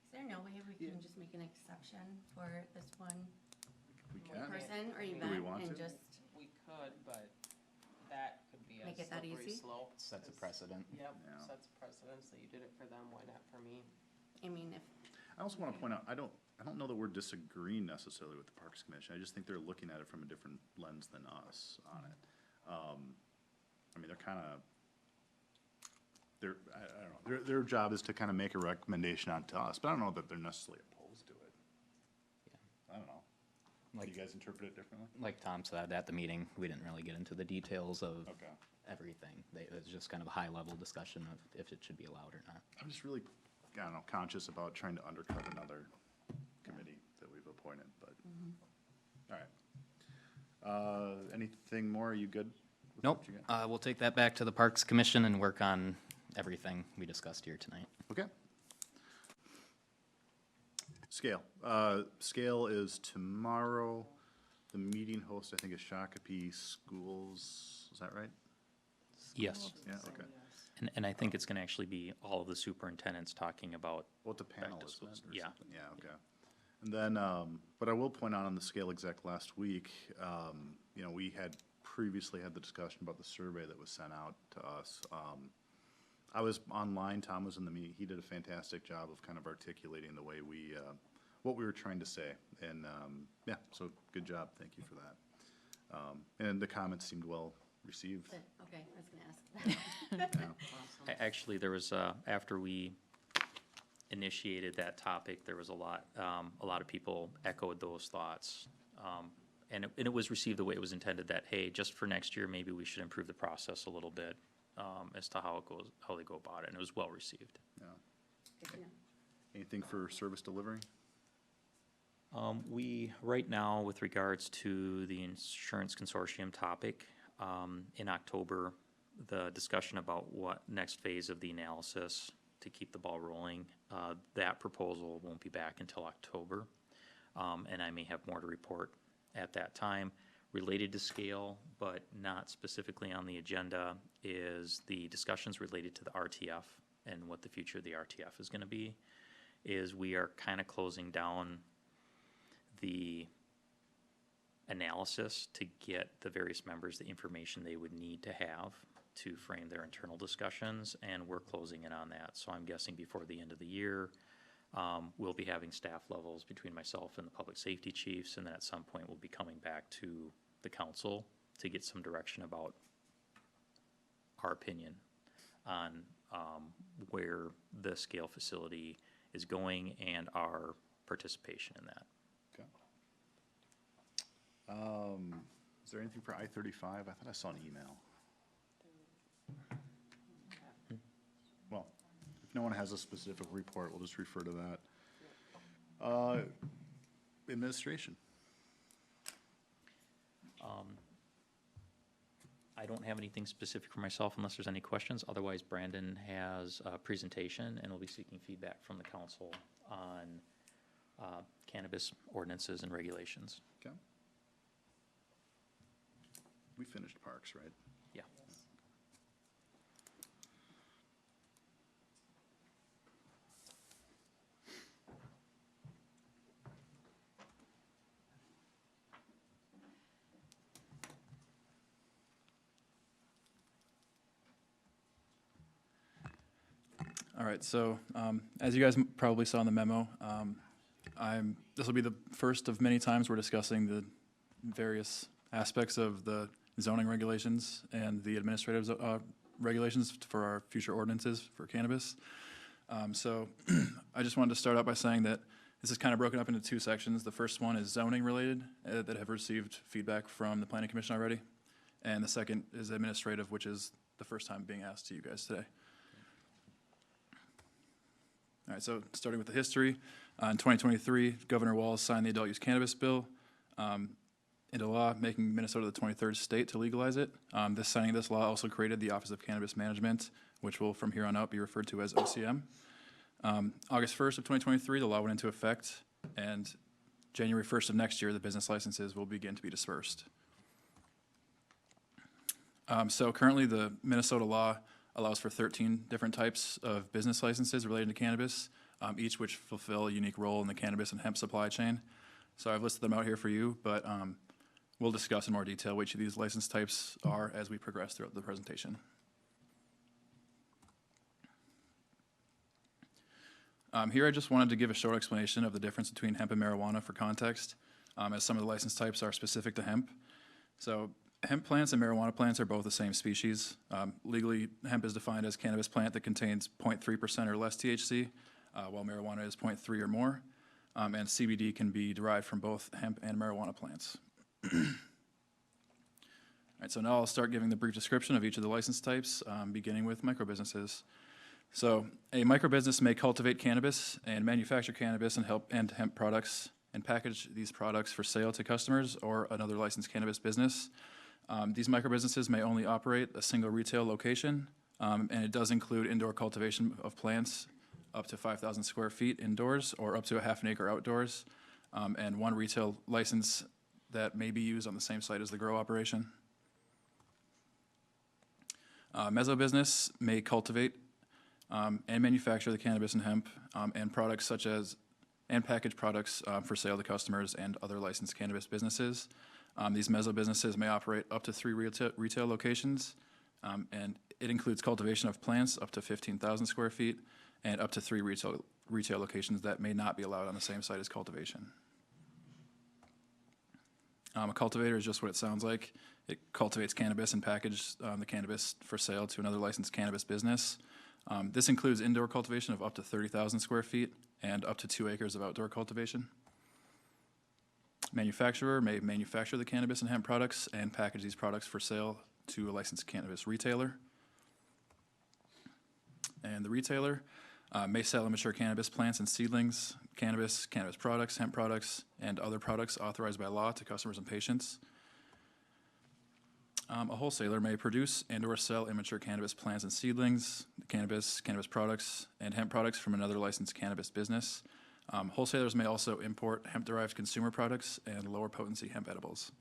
Is there no way we can just make an exception for this one We can. person or we event want and to? just, We could, but that could be a Make it that slippery easy? slope. Sets a precedent. Yep, Yeah. sets a precedent, so you did it for them, why not for me? I mean, if, I also want to point out, I don't know that we're disagreeing necessarily with the Parks Commission. I just think they're looking at it from a different lens than us on it. I mean, they're kind of I don't know, their job is to kind of make a recommendation on to us, but I don't know that they're necessarily opposed to it. I don't know. Do you guys interpret it differently? Like Tom said, at the meeting, we didn't really get into the details of Okay. everything. It was just kind of a high-level discussion of if it should be allowed or not. I'm just really, I don't know, conscious about trying to undercut another committee that we've appointed, but, all right. Anything more? Are you good? with Nope, what you got? we'll take that back to the Parks Commission and work on everything we discussed here tonight. Okay. Scale. Scale is tomorrow. The meeting host, I think, is Shakopee Schools. Is that right? Yes, Yeah, okay. and I think it's gonna actually be all of the superintendents talking about, What the panel to is, school, or yeah. something. Yeah, okay. And then, but I will point out on the scale exec last week, you know, we had previously had the discussion about the survey that was sent out to us. I was online, Tom was in the meeting, he did a fantastic job of kind of articulating the way we, what we were trying to say. And, yeah, so good job, thank you for that. And the comments seemed well received. Okay, I was gonna ask that. Yeah. Actually, there was, after we initiated that topic, there was a lot of people echoed those thoughts. And it was received the way it was intended, that, hey, just for next year, maybe we should improve the process a little bit, as to how it goes, how they go about it, and it was well received. Yeah. Good to know. Anything for service delivery? We, right now, with regards to the insurance consortium topic, in October, the discussion about what next phase of the analysis to keep the ball rolling, that proposal won't be back until October. And I may have more to report at that time. Related to scale, but not specifically on the agenda, is the discussions related to the RTF and what the future of the RTF is gonna be, is we are kind of closing down the analysis to get the various members the information they would need to have to frame their internal discussions, and we're closing in on that. So I'm guessing before the end of the year, we'll be having staff levels between myself and the public safety chiefs, and then at some point we'll be coming back to the council to get some direction about our opinion on where the scale facility is going and our participation in that. Okay. Is there anything for I-35? I thought I saw an email. Well, if no one has a specific report, we'll just refer to that. Administration. I don't have anything specific for myself unless there's any questions. Otherwise, Brandon has a presentation and will be seeking feedback from the council on cannabis ordinances and regulations. Okay. We finished parks, right? Yeah. All right, so as you guys probably saw in the memo, this will be the first of many times we're discussing the various aspects of the zoning regulations and the administrative regulations for our future ordinances for cannabis. So I just wanted to start out by saying that this is kind of broken up into two sections. The first one is zoning related that have received feedback from the Planning Commission already. And the second is administrative, which is the first time being asked to you guys today. All right, so starting with the history, in 2023, Governor Walz signed the adult use cannabis bill into law, making Minnesota the 23rd state to legalize it. Signing of this law also created the Office of Cannabis Management, which will from here on out be referred to as OCM. August 1st of 2023, the law went into effect, and January 1st of next year, the business licenses will begin to be dispersed. So currently, the Minnesota law allows for 13 different types of business licenses related to cannabis, each which fulfill a unique role in the cannabis and hemp supply chain. So I've listed them out here for you, but we'll discuss in more detail which of these license types are as we progress throughout the presentation. Here I just wanted to give a short explanation of the difference between hemp and marijuana for context, as some of the license types are specific to hemp. So Hemp plants and marijuana plants are both the same species. Legally, hemp is defined as cannabis plant that contains 0.3% or less THC, while marijuana is 0.3 or more. And CBD can be derived from both hemp and marijuana plants. All right, so now I'll start giving the brief description of each of the license types, beginning with microbusinesses. So a microbusiness may cultivate cannabis and manufacture cannabis and hemp products and package these products for sale to customers or another licensed cannabis business. These microbusinesses may only operate a single retail location, and it does include indoor cultivation of plants up to 5,000 square feet indoors or up to a half an acre outdoors, and one retail license that may be used on the same site as the grow operation. Mezzo business may cultivate and manufacture the cannabis and hemp and products such as and package products for sale to customers and other licensed cannabis businesses. These mezzo businesses may operate up to 3 retail locations, and it includes cultivation of plants up to 15,000 square feet and up to 3 retail locations that may not be allowed on the same site as cultivation. A cultivator is just what it sounds like. It cultivates cannabis and packages the cannabis for sale to another licensed cannabis business. This includes indoor cultivation of up to 30,000 square feet and up to 2 acres of outdoor cultivation. Manufacturer may manufacture the cannabis and hemp products and package these products for sale to a licensed cannabis retailer. And the retailer may sell immature cannabis plants and seedlings, cannabis products, hemp products, and other products authorized by law to customers and patients. A wholesaler may produce and or sell immature cannabis plants and seedlings, cannabis products, and hemp products from another licensed cannabis business. Wholesalers may also import hemp-derived consumer products and lower potency hemp edibles.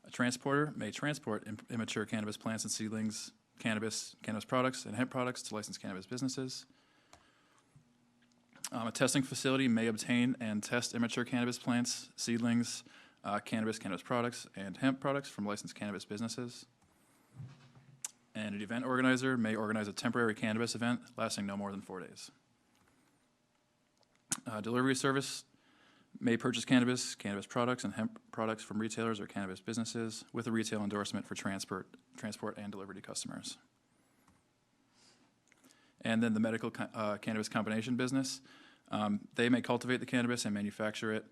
A transporter may transport immature cannabis plants and seedlings, cannabis products, and hemp products to licensed cannabis businesses. A testing facility may obtain and test immature cannabis plants, seedlings, cannabis products, and hemp products from licensed cannabis businesses. And an event organizer may organize a temporary cannabis event lasting no more than 4 days. Delivery service may purchase cannabis products, and hemp products from retailers or cannabis businesses with a retail endorsement for transport and delivery to customers. And then the medical cannabis combination business, they may cultivate the cannabis and manufacture it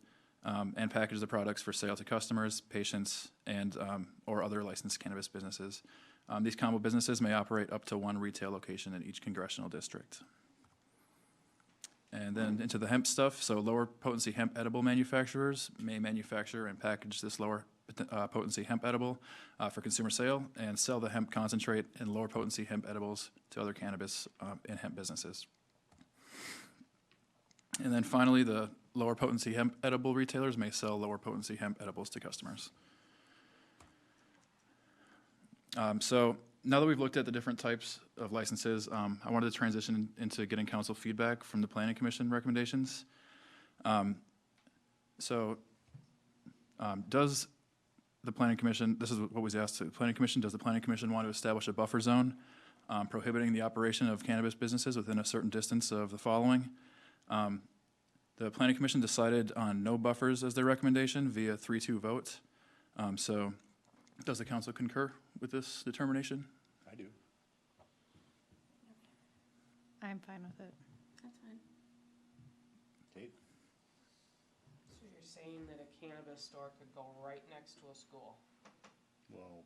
and package the products for sale to customers, patients, and or other licensed cannabis businesses. These combo businesses may operate up to 1 retail location in each congressional district. And then into the hemp stuff, so lower potency hemp edible manufacturers may manufacture and package this lower potency hemp edible for consumer sale and sell the hemp concentrate and lower potency hemp edibles to other cannabis and hemp businesses. And then finally, the lower potency hemp edible retailers may sell lower potency hemp edibles to customers. So now that we've looked at the different types of licenses, I wanted to transition into getting council feedback from the Planning Commission recommendations. Does the Planning Commission, this is what was asked to the Planning Commission, does the Planning Commission want to establish a buffer zone prohibiting the operation of cannabis businesses within a certain distance of the following? The Planning Commission decided on no buffers as their recommendation via 3-2 vote. So does the council concur with this determination? I do. I'm fine with it. That's fine. Kate? So you're saying that a cannabis store could go right next to a school? Well,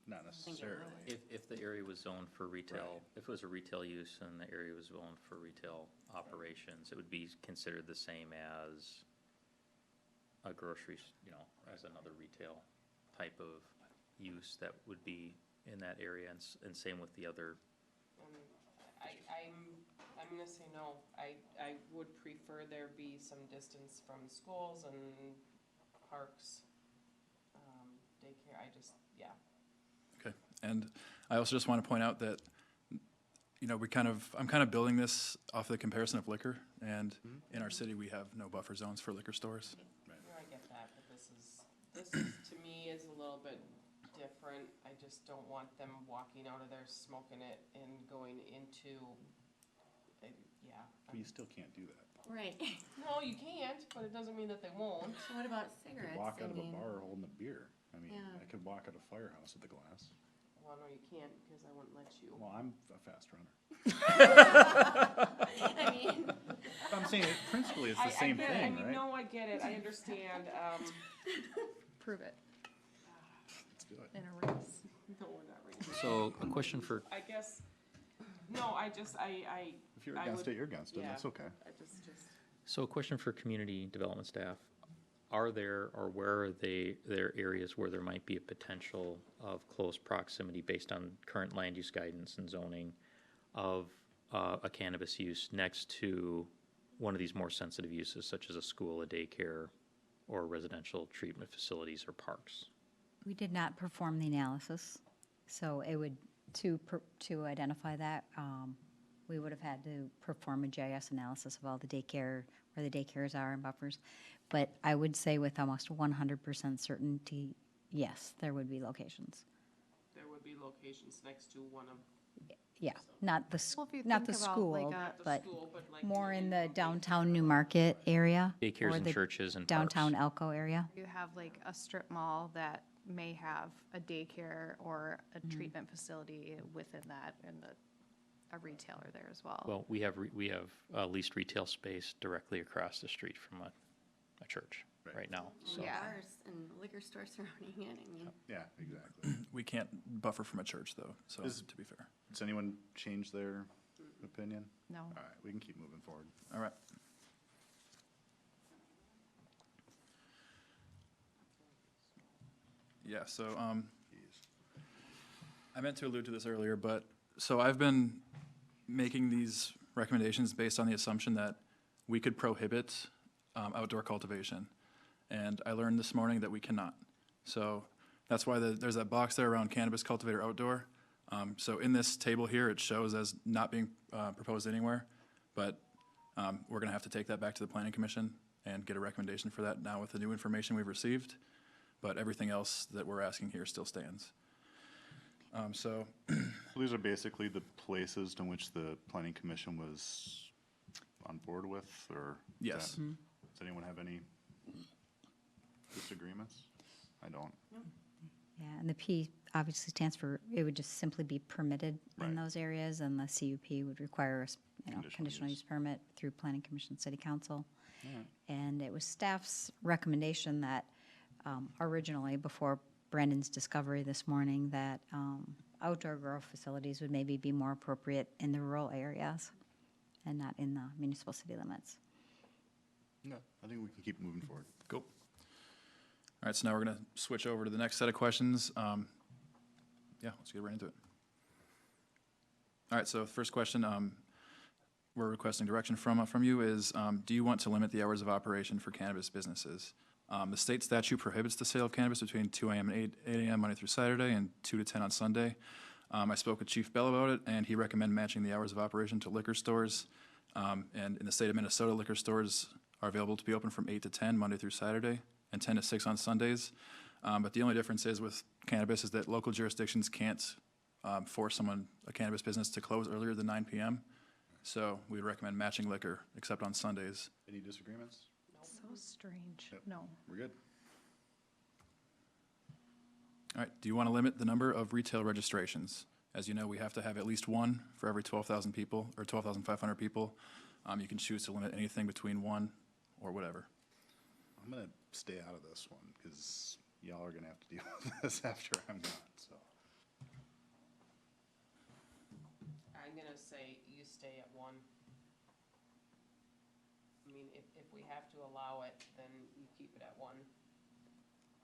not think it necessarily. If the area was zoned for retail, if it was a retail use and the area was zoned for retail operations, it would be considered the same as a grocery, as another retail type of use that would be in that area, and same with the other. I'm gonna say no. I would prefer there be some distance from schools and parks, daycare, Okay, and I also just want to point out that, I'm kind of building this off the comparison of liquor, and in our city, we have no buffer zones for liquor stores. I get that, but this is, to me, is a little bit different. I just don't want them walking out of there smoking it and going into, But you still can't do that. Right. No, you can't, but it doesn't mean that they won't. So what about You cigarettes? could walk out I of a mean, bar holding a beer. I mean, Yeah. I could walk out of Firehouse with a glass. Well, no, you can't because I wouldn't let you. Well, I'm a fast runner. I mean, I'm saying, principally, it's the same I get it. thing, I mean, right? no, I get it. I understand. Prove it Let's do it. in a race. No, we're not ready. So a question for, I guess, no, I just, If you're I against would- it, you're against it. yeah. That's okay. I just. so a question for community development staff. Are there, or where are there areas where there might be a potential of close proximity based on current land use guidance and zoning of a cannabis use next to one of these more sensitive uses such as a school, a daycare, or residential treatment facilities or parks? We did not perform the analysis, so it would, to identify that, we would have had to perform a GIS analysis of all the daycare, where the daycares are and buffers. But I would say with almost 100% certainty, yes, there would be locations. There would be locations next to one of Yeah, not the, Well, if you not think the about, school, like, the but school, but like. more in the downtown New Market area. Daycares or and the churches and downtown parks. Elko area. You have like a strip mall that may have a daycare or a treatment facility within that and a retailer there as well. Well, we have leased retail space directly across the street from a church Right. right now. So Yeah. bars and liquor stores surrounding it, I mean. Yeah, exactly. We can't buffer from a church, though, so, Is- to be fair. Does anyone change their opinion? No. All right, we can keep moving forward. All right. Yeah, so, Jeez. I meant to allude to this earlier, but, so I've been making these recommendations based on the assumption that we could prohibit outdoor cultivation. And I learned this morning that we cannot. So that's why there's that box there around cannabis cultivator outdoor. So in this table here, it shows as not being proposed anywhere, but we're gonna have to take that back to the planning commission and get a recommendation for that now with the new information we've received. But everything else that we're asking here still stands. So, These are basically the places to which the planning commission was on board with, or? is Yes. that- Does anyone have any disagreements? I don't. Yeah, and the P obviously stands for, it would just simply be permitted in Right. those areas, and the CUP would require a Conditional conditional use. use permit through planning commission, city council. Alright. And it was staff's recommendation that originally, before Brandon's discovery this morning, that outdoor grow facilities would maybe be more appropriate in the rural areas and not in the municipal city limits. Yeah, I think we can keep moving forward. cool. All right, so now we're gonna switch over to the next set of questions. Yeah, let's get right into it. All right, so first question, we're requesting direction from you is, do you want to limit the hours of operation for cannabis businesses? The state statute prohibits the sale of cannabis between 2 a.m. and 8 a.m. Monday through Saturday and 2 to 10 on Sunday. I spoke with Chief Bell about it, and he recommended matching the hours of operation to liquor stores. And in the state of Minnesota, liquor stores are available to be open from 8 to 10 Monday through Saturday and 10 to 6 on Sundays. But the only difference is with cannabis is that local jurisdictions can't force a cannabis business to close earlier than 9 p.m. So we would recommend matching liquor, except on Sundays. Any disagreements? So strange. Yep. No. We're good. All right, do you want to limit the number of retail registrations? As you know, we have to have at least one for every 12,000 people, or 12,500 people. You can choose to limit anything between one or whatever. I'm gonna stay out of this one, because y'all are gonna have to deal with this after I'm not, so. I'm gonna say you stay at one. I mean, if we have to allow it, then you keep it at one.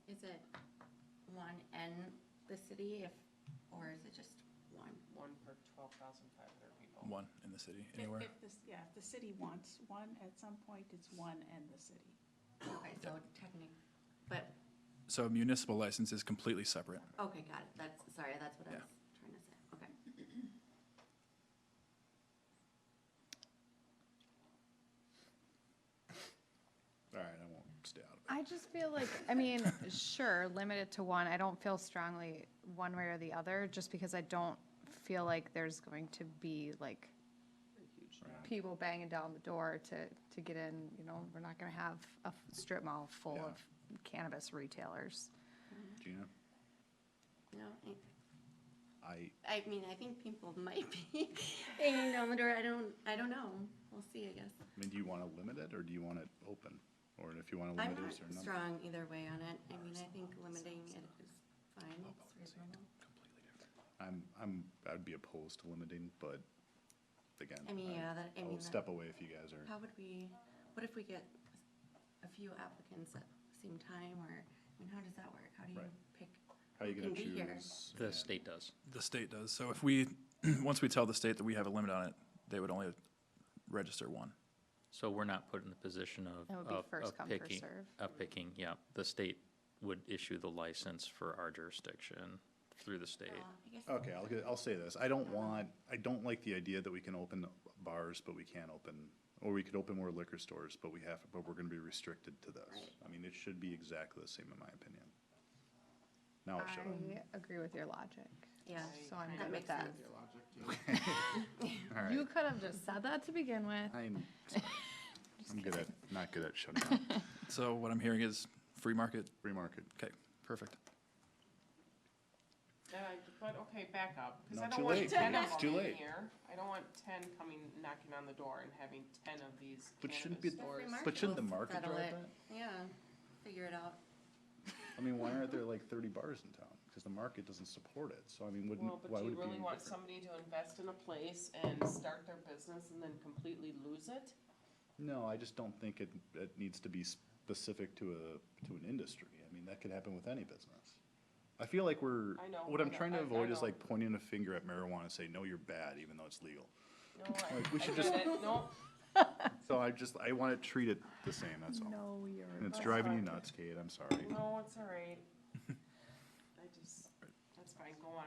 Is it one in the city or is it just one? One per 12,500 people. One in the city, anywhere. If the city wants one, at some point, it's one and the city. Okay, so but, So a municipal license is completely separate. okay, got it. That's what I was Yeah. trying to say. Okay. All right, I won't stay out of it. I just feel like, I mean, sure, limit it to one. I don't feel strongly one way or the other, just because I don't feel like there's going to be like people banging down the door to get in, you know, we're not gonna have a strip mall full Yeah. of cannabis retailers. Gina? No, I, I mean, I think people might be banging down the door. I don't know. We'll see, I guess. I mean, do you want to limit it, or do you want it open? Or if you want to I'm limit it, not is there a number? strong either way on it. I mean, I think limiting it is fine. It's reasonable. I'd be opposed to limiting, but again, I mean, yeah, that, I mean, I'll step away if you guys are. how would we, what if we get a few applicants at the same time, or, I mean, how does that work? How do you Right. pick? How are you gonna can be here. choose? The Yeah. state does. The state does. So if we, once we tell the state that we have a limit on it, they would only register one. So we're not put in the position That would be first come, first picking, serve. of picking, yeah. The state would issue the license for our jurisdiction through the state. I guess. Okay, I'll say this. I don't like the idea that we can open bars, but we can't open, or we could open more liquor stores, but we're gonna be restricted to this. Right. I mean, it should be exactly the same in my opinion. Now it should. I agree with your logic. Yeah, So I'm that good with makes that. sense. All right. You could have just said that to begin with. I'm not good at shutting up. So what I'm hearing is free market. Free market. Okay, perfect. But, okay, back up, because I No, don't too want late. 10 of It's too them in late. here. I don't want 10 coming, knocking on the door and having 10 of these But shouldn't cannabis be- stores. Free But shouldn't the will market settle drive it. that? Yeah, figure it out. I mean, why aren't there like 30 bars in town? Because the market doesn't support it. So I mean, Well, why but would you it be really any want different? somebody to invest in a place and start their business and then completely lose it? No, I just don't think it needs to be specific to an industry. I mean, that could happen with any business. I feel like I know, what I'm I know, trying to I avoid is know. like pointing a finger at marijuana and say, no, you're bad, even though it's legal. No, Like, we I should get just- it. No, So I want to treat it the same, that's all. No, you're. And it's That's driving you fine. nuts, Kate, I'm sorry. no, it's all right. That's fine, go on.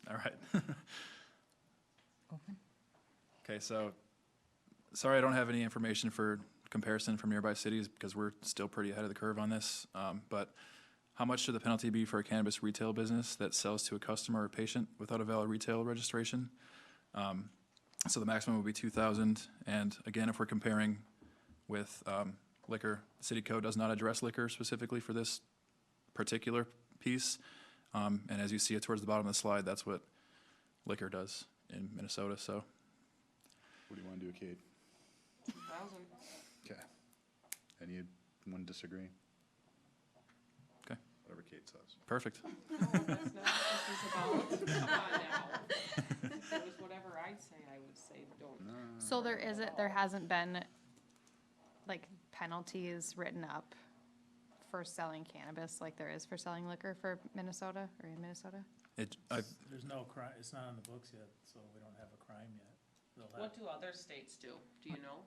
All right. Okay, so, sorry I don't have any information for comparison from nearby cities because we're still pretty ahead of the curve on this. But how much should the penalty be for a cannabis retail business that sells to a customer or patient without a valid retail registration? So the maximum would be 2,000. And again, if we're comparing with liquor, city code does not address liquor specifically for this particular piece. And as you see it towards the bottom of the slide, that's what liquor does in Minnesota, so. What do you want to do, Kate? 2,000. Okay. Anyone disagree? Okay. Whatever Kate says. Perfect. No, that's not what this is about. Come on now. If it was whatever I say, I would say don't. So there hasn't been, like, penalties written up for selling cannabis like there is for selling liquor for Minnesota or in Minnesota? There's no crime, it's not on the books yet, so we don't have a crime yet. They'll have- What do other states do? Do you know?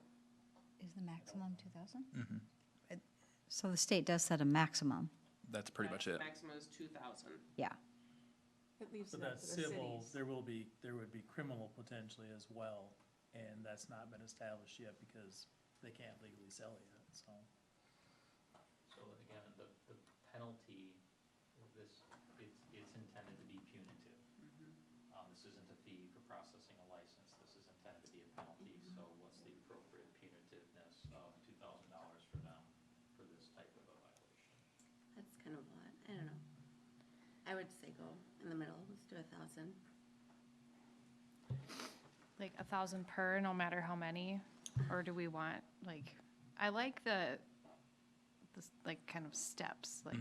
Is the maximum 2,000? So the state does set a maximum, That's pretty much it. Maximum is 2,000. yeah. It leaves But it up that's to the civil, cities. there would be criminal potentially as well, and that's not been established yet because they can't legally sell it yet, so. So again, the penalty, it's intended to be punitive. This isn't a fee for processing a license, this is intended to be a penalty, so what's the appropriate punitiveness of $2,000 for them for this type of a violation? That's kind of a lot. I don't know. I would say go in the middle. Let's do 1,000. Like 1,000 per, no matter how many? Or do we want, like, I like this, like, kind of steps, like,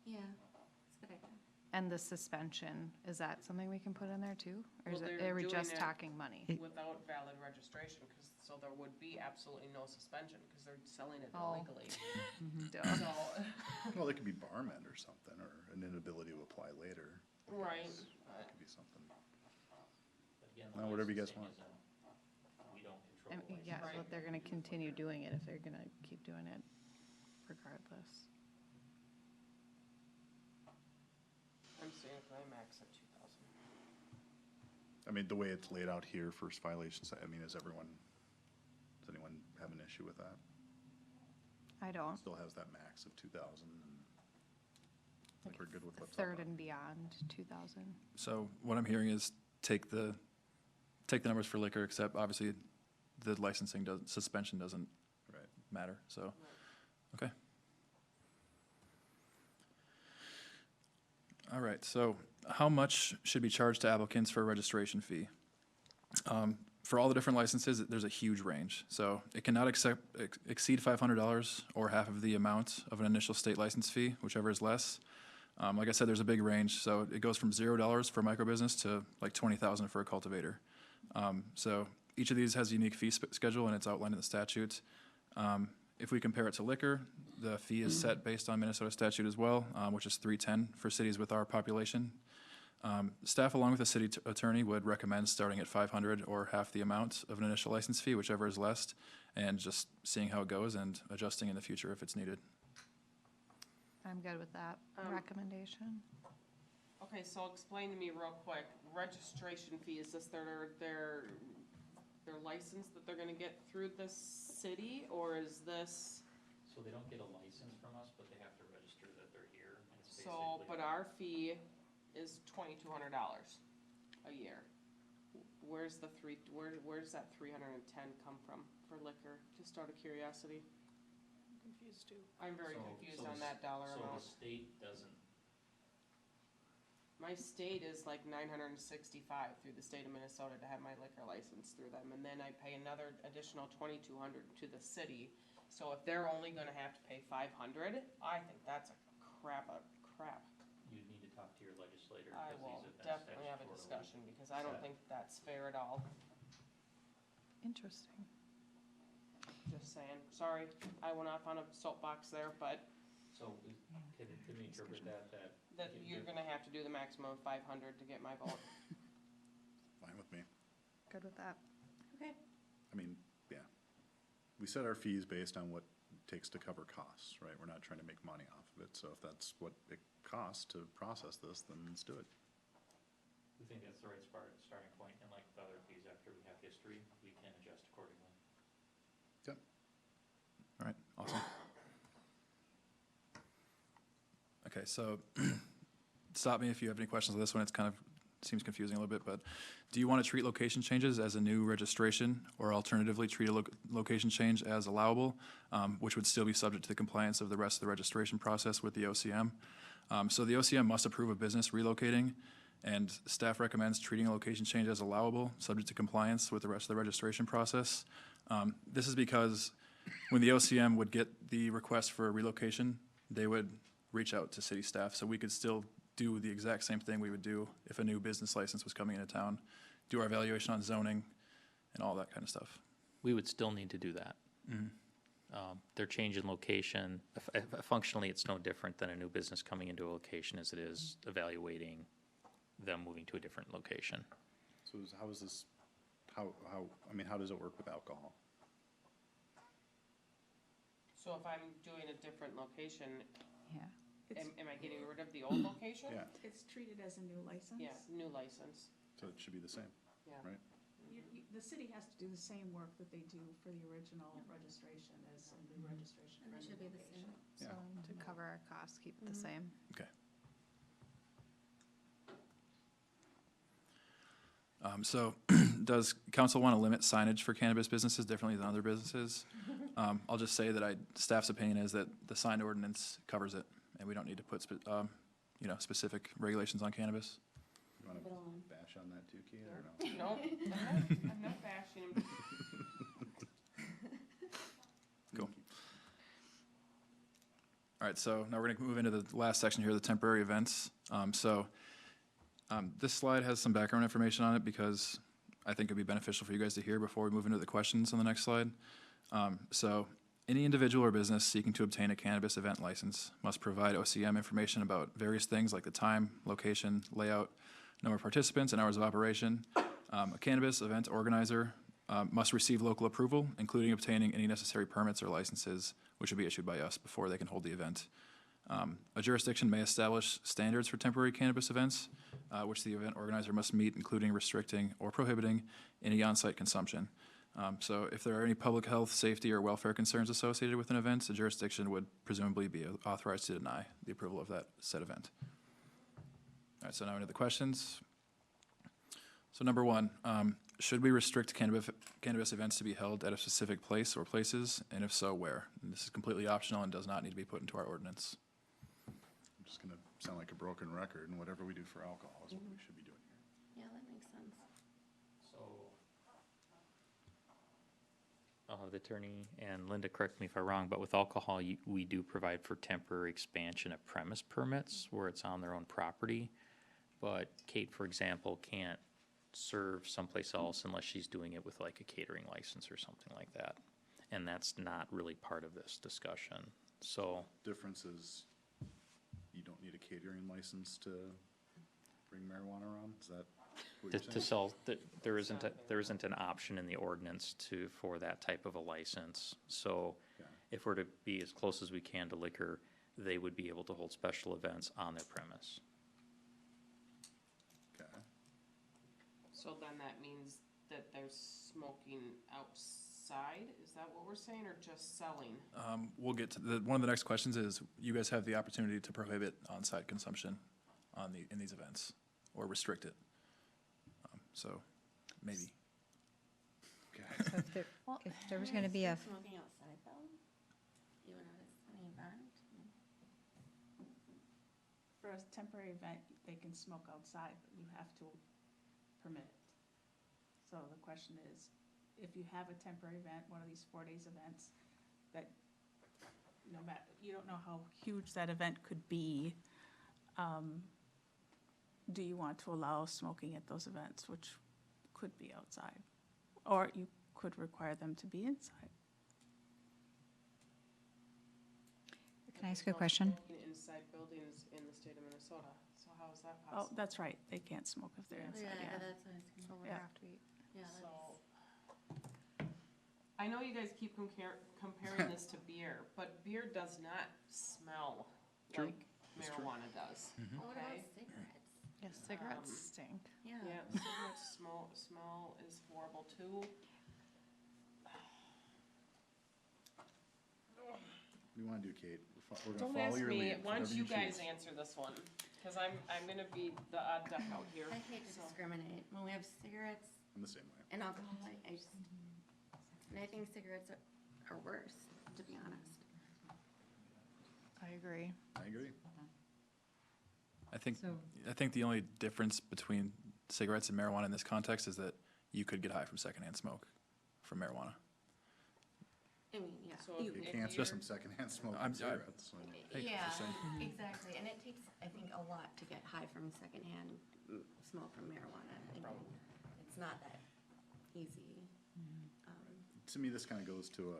Yeah, that's a good idea. and the suspension, is that something we can put in there too? Or is Well, it, they're are we doing just it- talking money? Without valid registration, so there would be absolutely no suspension, because they're selling it Oh. illegally. Duh. So, Well, it could be barmen or something, or an inability to apply later. right, That could be something. But again, No, whatever you guys licensing want. isn't- we don't control I the mean, yeah, Right. but they're gonna continue doing it if they're gonna keep doing it regardless. I'm saying if I max at 2,000. I mean, the way it's laid out here, first violations, I mean, does anyone have an issue with that? I don't. Still has that max of 2,000, and I think we're good with The what's up. third and beyond, 2,000. So what I'm hearing is take the numbers for liquor, except obviously the licensing suspension doesn't Right. matter, so, okay. All right, so how much should be charged to applicants for a registration fee? For all the different licenses, there's a huge range. So it cannot exceed $500 or half of the amount of an initial state license fee, whichever is less. Like I said, there's a big range, so it goes from $0 for microbusiness to like $20,000 for a cultivator. So each of these has a unique fee schedule, and it's outlined in the statute. If we compare it to liquor, the fee is set based on Minnesota statute as well, which is $310 for cities with our population. Staff, along with the city attorney, would recommend starting at $500 or half the amount of an initial license fee, whichever is less, and just seeing how it goes and adjusting in the future if it's needed. I'm good with that recommendation. Okay, so explain to me real quick, registration fee, is this their license that they're gonna get through the city, or is this? So they don't get a license from us, but they have to register that they're here, and it's So, but our fee is $2,200 a year. Where's the where's that 310 come from for liquor, just out of curiosity? I'm confused too. I'm very confused on that dollar amount. So the state doesn't, My state is like $965 through the state of Minnesota to have my liquor license through them, and then I pay another additional $2,200 to the city. So if they're only gonna have to pay $500, I think that's a crap. you need to talk to your legislator. I 'cause will these have been definitely have a statutorily discussion, because I don't set. think that's fair at all. Interesting. Just saying. Sorry, I went off on a soapbox there, but So can we interpret that you're gonna have to do the maximum of 500 to get my vote. Fine with me. Good with that. Okay. I mean, yeah. We set our fees based on what it takes to cover costs, right? We're not trying to make money off of it, so if that's what it costs to process this, then let's do it. we think that's the right starting point, and like with other fees, after we have history, we can adjust accordingly. Yep. All right, awesome. Okay, so stop me if you have any questions on this one. It's kind of seems confusing a little bit, but do you want to treat location changes as a new registration, or alternatively treat a location change as allowable, which would still be subject to the compliance of the rest of the registration process with the OCM? So the OCM must approve a business relocating, and staff recommends treating a location change as allowable, subject to compliance with the rest of the registration process. This is because when the OCM would get the request for a relocation, they would reach out to city staff, so we could still do the exact same thing we would do if a new business license was coming into town, do our evaluation on zoning and all that kind of stuff. We would still need to do that. Their change in location, functionally, it's no different than a new business coming into a location as it is evaluating them moving to a different location. So how is this, how does it work with alcohol? So if I'm doing a different location, Yeah. am I getting rid of the old location? Yeah, It's treated as a new license? Yeah, new license, so it should be the same, yeah. right? The city has to do the same work that they do for the original registration as a new registration And for it a should new be the location. same. So to cover our costs, keep it the same. Okay. So does council want to limit signage for cannabis businesses differently than other businesses? I'll just say that staff's opinion is that the sign ordinance covers it, and we don't need to put, specific regulations on cannabis. You wanna Put it on. bash on that too, Keith, or no? No, I'm not bashing him. Cool. All right, so now we're going to move into the last section here, the temporary events. This slide has some background information on it because I think it'd be beneficial for you guys to hear before we move into the questions on the next slide. So any individual or business seeking to obtain a cannabis event license must provide OCM information about various things like the time, location, layout, number of participants, and hours of operation. A cannabis event organizer must receive local approval, including obtaining any necessary permits or licenses, which will be issued by us before they can hold the event. A jurisdiction may establish standards for temporary cannabis events, which the event organizer must meet, including restricting or prohibiting any on-site consumption. So if there are any public health, safety, or welfare concerns associated with an event, the jurisdiction would presumably be authorized to deny the approval of that said event. All right, so now into the questions. So number one, should we restrict cannabis events to be held at a specific place or places, and if so, where? And this is completely optional and does not need to be put into our ordinance. I'm just gonna sound like a broken record, and whatever we do for alcohol is what we should be doing here. Yeah, that makes sense. So. The attorney, and Linda, correct me if I'm wrong, but with alcohol, we do provide for temporary expansion of premise permits where it's on their own property. But Kate, for example, can't serve someplace else unless she's doing it with like a catering license or something like that. And that's not really part of this discussion, so. Difference is, you don't need a catering license to bring marijuana around, is that what you're To saying? sell, there isn't an option in the ordinance for that type of a license. So Okay. if we're to be as close as we can to liquor, they would be able to hold special events on their premise. Okay. So then that means that there's smoking outside, is that what we're saying, or just selling? We'll get to one of the next questions is, you guys have the opportunity to prohibit on-site consumption in these events, or restrict it. So, maybe. Okay. So if there- If there was gonna be a, Smoking outside though, even at an event? For a temporary event, they can smoke outside, but you have to permit it. So the question is, if you have a temporary event, one of these 4 days events, that no matter, you don't know how huge that event could be, do you want to allow smoking at those events, which could be outside? Or you could require them to be inside. can I ask a question? Smoking inside buildings in the state of Minnesota, so how is that Oh, possible? that's right, they can't smoke if they're inside, yeah. That's what I was So gonna, we Yeah. have to be, yeah, So, that's, I know you guys keep comparing this to beer, but beer does not smell True. like That's true. marijuana does, well, what about okay? cigarettes? yes, cigarettes Um, stink. Yeah. Yeah, cigarette smell is horrible too. What do you wanna do, Kate? We're gonna Don't follow ask your me, lead, why don't whatever you guys choose. answer this one? Cause I'm gonna be the odd duck out here. I hate to so. discriminate. When we have cigarettes I'm the same way. and alcohol, I just, and I think cigarettes are worse, to be honest. I agree. I agree. I think the only difference between cigarettes and marijuana in this context is that you could get high from secondhand smoke from marijuana. I mean, yeah. So You if can't you're- just some secondhand smoke I'm- and cigarettes. so- Hey, Yeah, percent. exactly, and it takes, I think, a lot to get high from secondhand smoke from marijuana. I mean, it's not that easy. To me, this kinda goes to,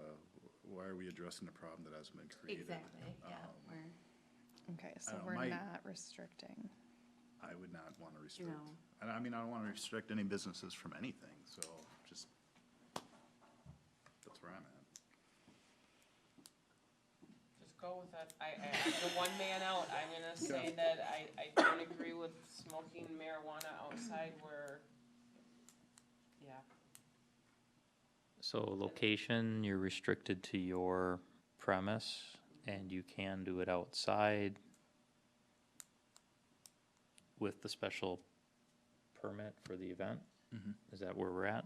why are we addressing a problem that hasn't been created? Exactly, yeah, we're, Okay, so don't know, we're my- not restricting. I would not wanna restrict. No. And I mean, I don't wanna restrict any businesses from anything, so just, that's where I'm at. Just go with it. I'm the one man out. I'm gonna say that I don't agree with smoking marijuana outside where, yeah. So location, you're restricted to your premise, and you can do it outside with the special permit for the event? Is that where we're at?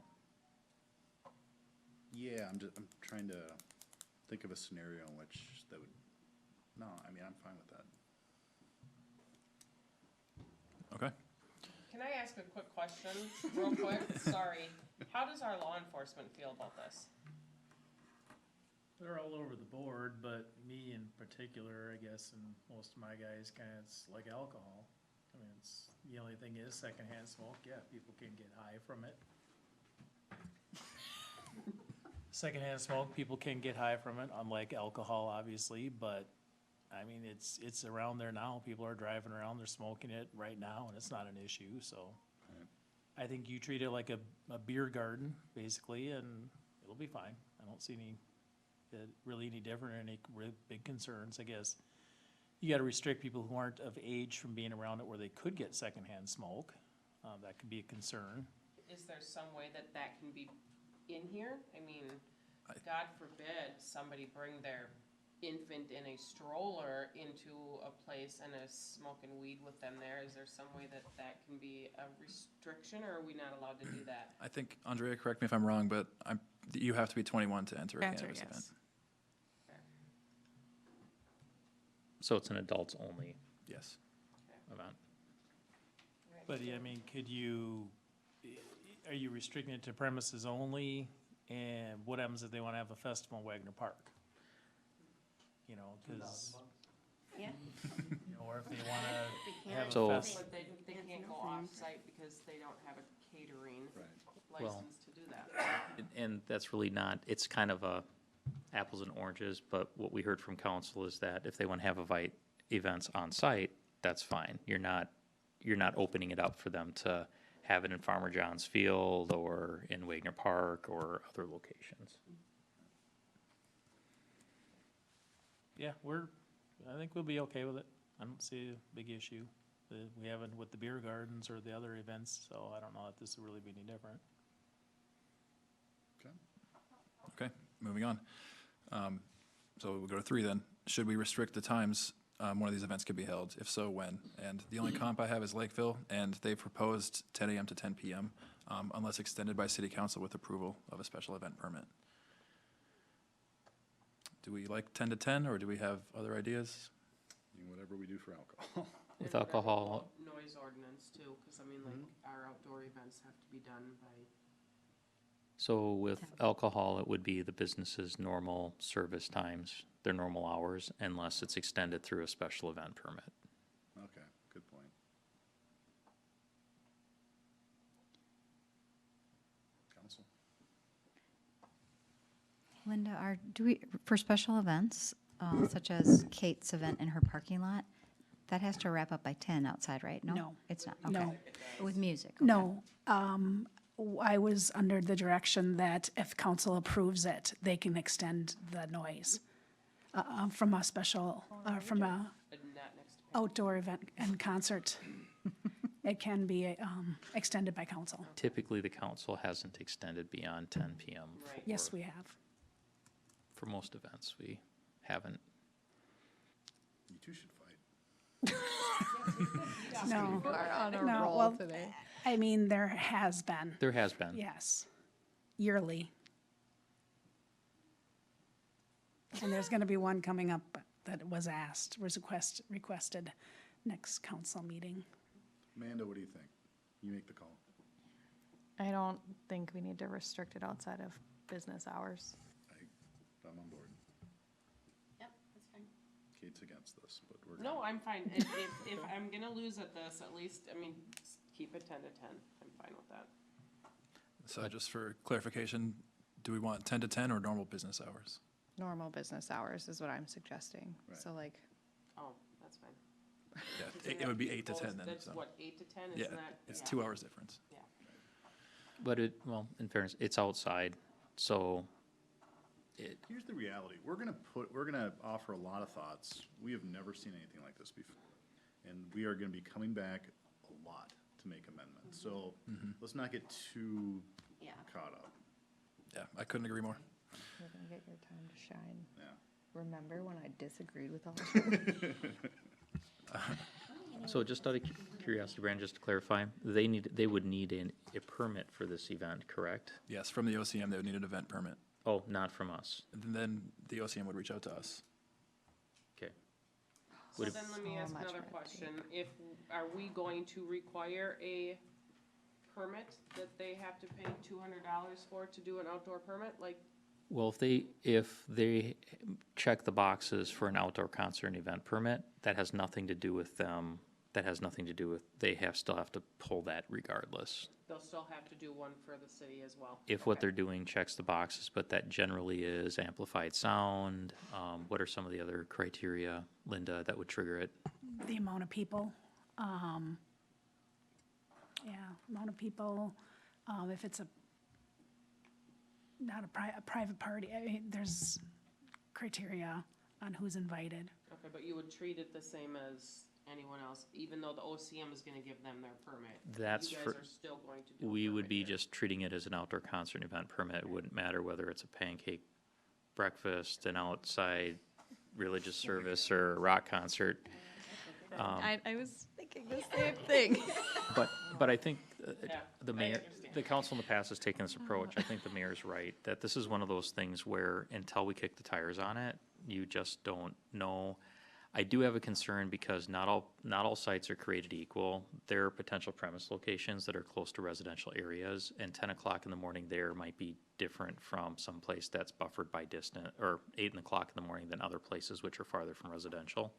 Yeah, I'm trying to think of a scenario in which that would, no, I mean, I'm fine with that. Okay. Can I ask a quick question, real quick? Sorry. How does our law enforcement feel about this? They're all over the board, but me in particular, I guess, and most of my guys, it's like alcohol. I mean, the only thing is secondhand smoke, yeah, people can get high from it. Secondhand smoke, people can get high from it, unlike alcohol, obviously, but, I mean, it's around there now. People are driving around, they're smoking it right now, and it's not an issue, so. I think you treat it like a beer garden, basically, and it'll be fine. I don't see really any different or any real big concerns, I guess. You gotta restrict people who aren't of age from being around it where they could get secondhand smoke. That could be a concern. Is there some way that can be in here? I mean, God forbid somebody bring their infant in a stroller into a place and is smoking weed with them there, is there some way that that can be a restriction, or are we not allowed to do that? I think, Andrea, correct me if I'm wrong, but you have to be 21 to enter a Enter, cannabis event. yes. So it's an adults only Yes. event. But, I mean, are you restricting it to premises only? And what happens if they want to have a festival in Wagner Park? You know, because, Yeah. you know, or if they want to have a So- fest. But they can't go off-site because they don't have a catering license to do that. And that's really not, it's kind of a apples and oranges, but what we heard from council is that if they want to have events on site, that's fine. You're not opening it up for them to have it in Farmer John's Field or in Wagner Park or other locations. Yeah, I think we'll be okay with it. I don't see a big issue. We haven't with the beer gardens or the other events, so I don't know if this will really be any different. Okay, moving on. So we'll go to 3 then. Should we restrict the times one of these events could be held? If so, when? And the only comp I have is Lakeville, and they proposed 10 a.m. to 10 p.m. Unless extended by city council with approval of a special event permit. Do we like 10 to 10, or do we have other ideas? Whatever we do for alcohol. With And what alcohol, about noise ordinance too, because I mean, like, our outdoor events have to be done by, so with alcohol, it would be the business's normal service times, their normal hours, unless it's extended through a special event permit. Okay, good point. Council? Linda, for special events, such as Kate's event in her parking lot, that has to wrap up by 10 outside, right? No. It's not, No. okay. With music? Okay. No, I was under the direction that if council approves it, they can extend the noise from a special, from a not next to. outdoor event and concert. It can be extended by council. Typically, the council hasn't extended beyond 10 PM. Right. Yes, we have. For most events, we haven't. You two should fight. No, Are on a no, roll well, today. I mean, there has been, There has been. yes, yearly. And there's gonna be one coming up that was requested next council meeting. Amanda, what do you think? You make the call. I don't think we need to restrict it outside of business hours. I'm on board. Yep, that's fine. Kate's against this, but we're. No, I'm fine. If I'm gonna lose at this, at least, I mean, keep it 10 to 10. I'm fine with that. So just for clarification, do we want 10 to 10 or normal business hours? Normal business hours is what I'm suggesting. Right. So like, Oh, that's fine. Yeah, it would be 8 to 10 then. That's so. what, 8 to 10, Yeah, isn't that? it's yeah. 2 hours difference. Yeah. But in fairness, it's outside, so Here's the reality. We're gonna offer a lot of thoughts. We have never seen anything like this before. And we are gonna be coming back a lot to make amendments. So let's not get too Yeah. caught up. Yeah, I couldn't agree more. you're gonna get your time to shine. Yeah. Remember when I disagreed with all of you? So just out of curiosity, Brandon, just to clarify, they would need a permit for this event, correct? Yes, from the OCM, they would need an event permit. Oh, not from us. And then the OCM would reach out to us. Okay. So Would it- then let me So ask much another red question. Are we going to require a permit that they have to pay $200 for to do an outdoor permit? Like, Well, if they check the boxes for an outdoor concert and event permit, that has nothing to do with them. That has nothing to do with, still have to pull that regardless. they'll still have to do one for the city as well? If what Okay. they're doing checks the boxes, but that generally is amplified sound. What are some of the other criteria, Linda, that would trigger it? The amount of people, amount of people, if it's not a private party, I mean, there's criteria on who's invited. Okay, but you would treat it the same as anyone else, even though the OCM is gonna give them their permit? That's You guys for- are still going to do a We would permit be here. just treating it as an outdoor concert and event permit. It wouldn't matter whether it's a pancake breakfast, an outside religious service or a rock concert. I was thinking the same thing. But I think Yeah, the I mayor, understand. the council in the past has taken this approach. I think the mayor's right, that this is one of those things where until we kick the tires on it, you just don't know. I do have a concern because not all sites are created equal. There are potential premise locations that are close to residential areas, and 10 o'clock in the morning there might be different from some place that's buffered by distant, or 8 o'clock in the morning than other places which are farther from residential.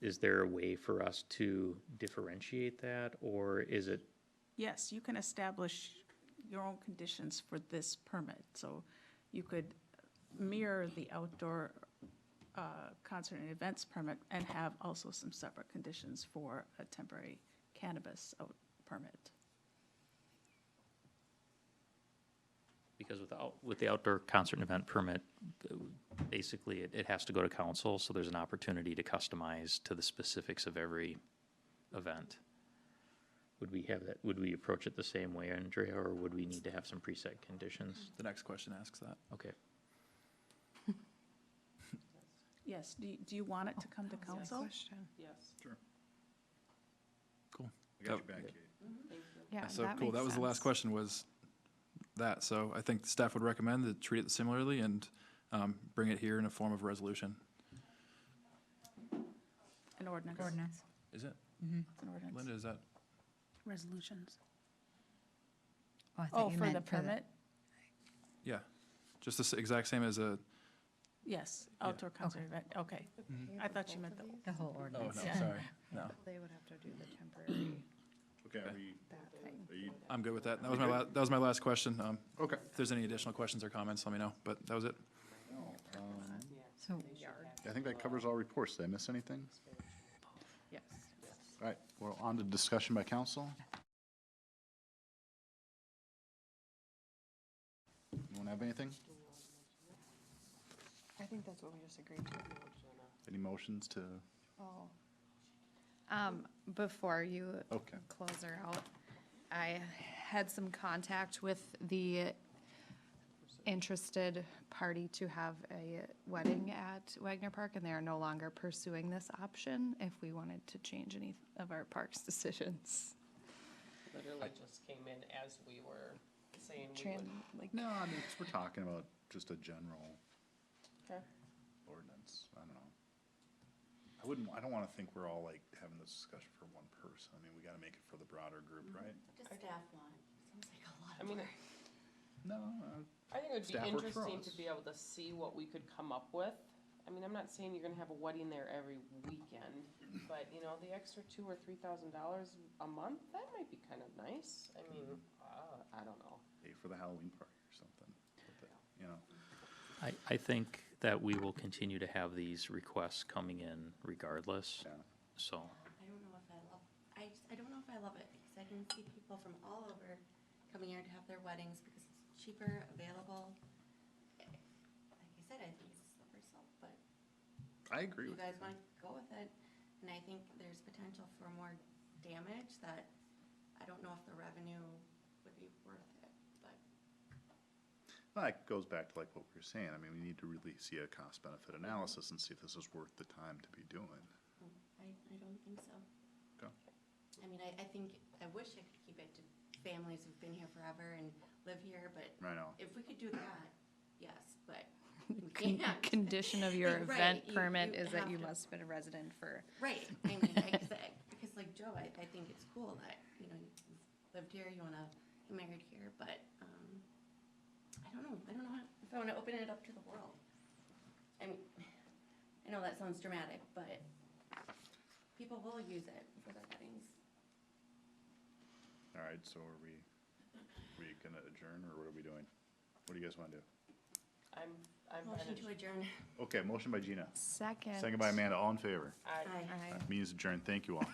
Is there a way for us to differentiate that, or is it, Yes, you can establish your own conditions for this permit, so you could mirror the outdoor concert and events permit and have also some separate conditions for a temporary cannabis permit. because with the outdoor concert and event permit, basically it has to go to council, so there's an opportunity to customize to the specifics of every event. Would we have that, would we approach it the same way, Andrea, or would we need to have some preset conditions? The next question asks that. Okay. Yes, do you want it to come to council? Yes, Cool. I got your back, Kate. thank you. Yeah, So that cool, makes that was the last sense. question was that. So I think staff would recommend to treat it similarly and bring it here in a form of resolution. An ordinance. Ordinance. Is it? It's an ordinance. Linda, is that? Resolutions. Oh, I thought Oh, you for the meant permit? Yeah. Just the exact same as a, Yes, outdoor concert event, okay. I thought you meant the, the whole oh, ordinance. no, Yeah. sorry. No, They would have to do the temporary, Okay, are we, that thing. are you, I'm good with that. That was that was my last question. okay. If there's any additional questions or comments, let me know, but that was it. So, I think that covers all reports. Did I miss anything? Yes. All right, we're on to discussion by council. Anyone have anything? I think that's what we just agreed to. Any motions to, Oh. Before you okay. close her out, I had some contact with the interested party to have a wedding at Wagner Park, and they are no longer pursuing this option if we wanted to change any of our parks decisions. Literally just came in as we were saying we Tran, would. like, No, I mean, 'cause we're talking about just a general Okay. ordinance. I don't know. I don't wanna think we're all like having this discussion for one person. I mean, we gotta make it for the broader group, right? What does staff want? Sounds like a lot I of mean, work. No, I think it would Staff be works for interesting to us. be able to see what we could come up with. I mean, I'm not saying you're gonna have a wedding there every weekend, but, you know, the extra $2,000 or $3,000 a month, that might be kind of nice. I mean, I don't know. pay for the Halloween party or something, with it, you know? I think that we will continue to have these requests coming in regardless, Yeah. so. I don't know if I love, I don't know if I love it, because I can see people from all over coming here to have their weddings because it's cheaper, available. Like I said, I think it's a slippery slope, but I agree you with guys you. wanna go with it, and I think there's potential for more damage that I don't know if the revenue would be worth it, but. Well, that goes back to like what we were saying. I mean, we need to really see a cost-benefit analysis and see if this is worth the time to be doing. I don't think so. Okay. I mean, I think, I wish I could keep it to families who've been here forever and live here, but I know. if we could do that, yes, but we con- can't. condition of your Right, event you- permit you is that have you to- must have been a resident for. Right, I mean, because like Joe, I think it's cool that, you know, you've lived here, you wanna, be married here, but, I don't know if I wanna open it up to the world. I mean, I know that sounds dramatic, but people will use it for their weddings. All right, so are we gonna adjourn, or what are we doing? What do you guys wanna do? I'm Motion to adjourn. Okay, motion by Gina, Second. second by Amanda, all in favor. I Aye. Aye. Meeting is adjourned, thank you all.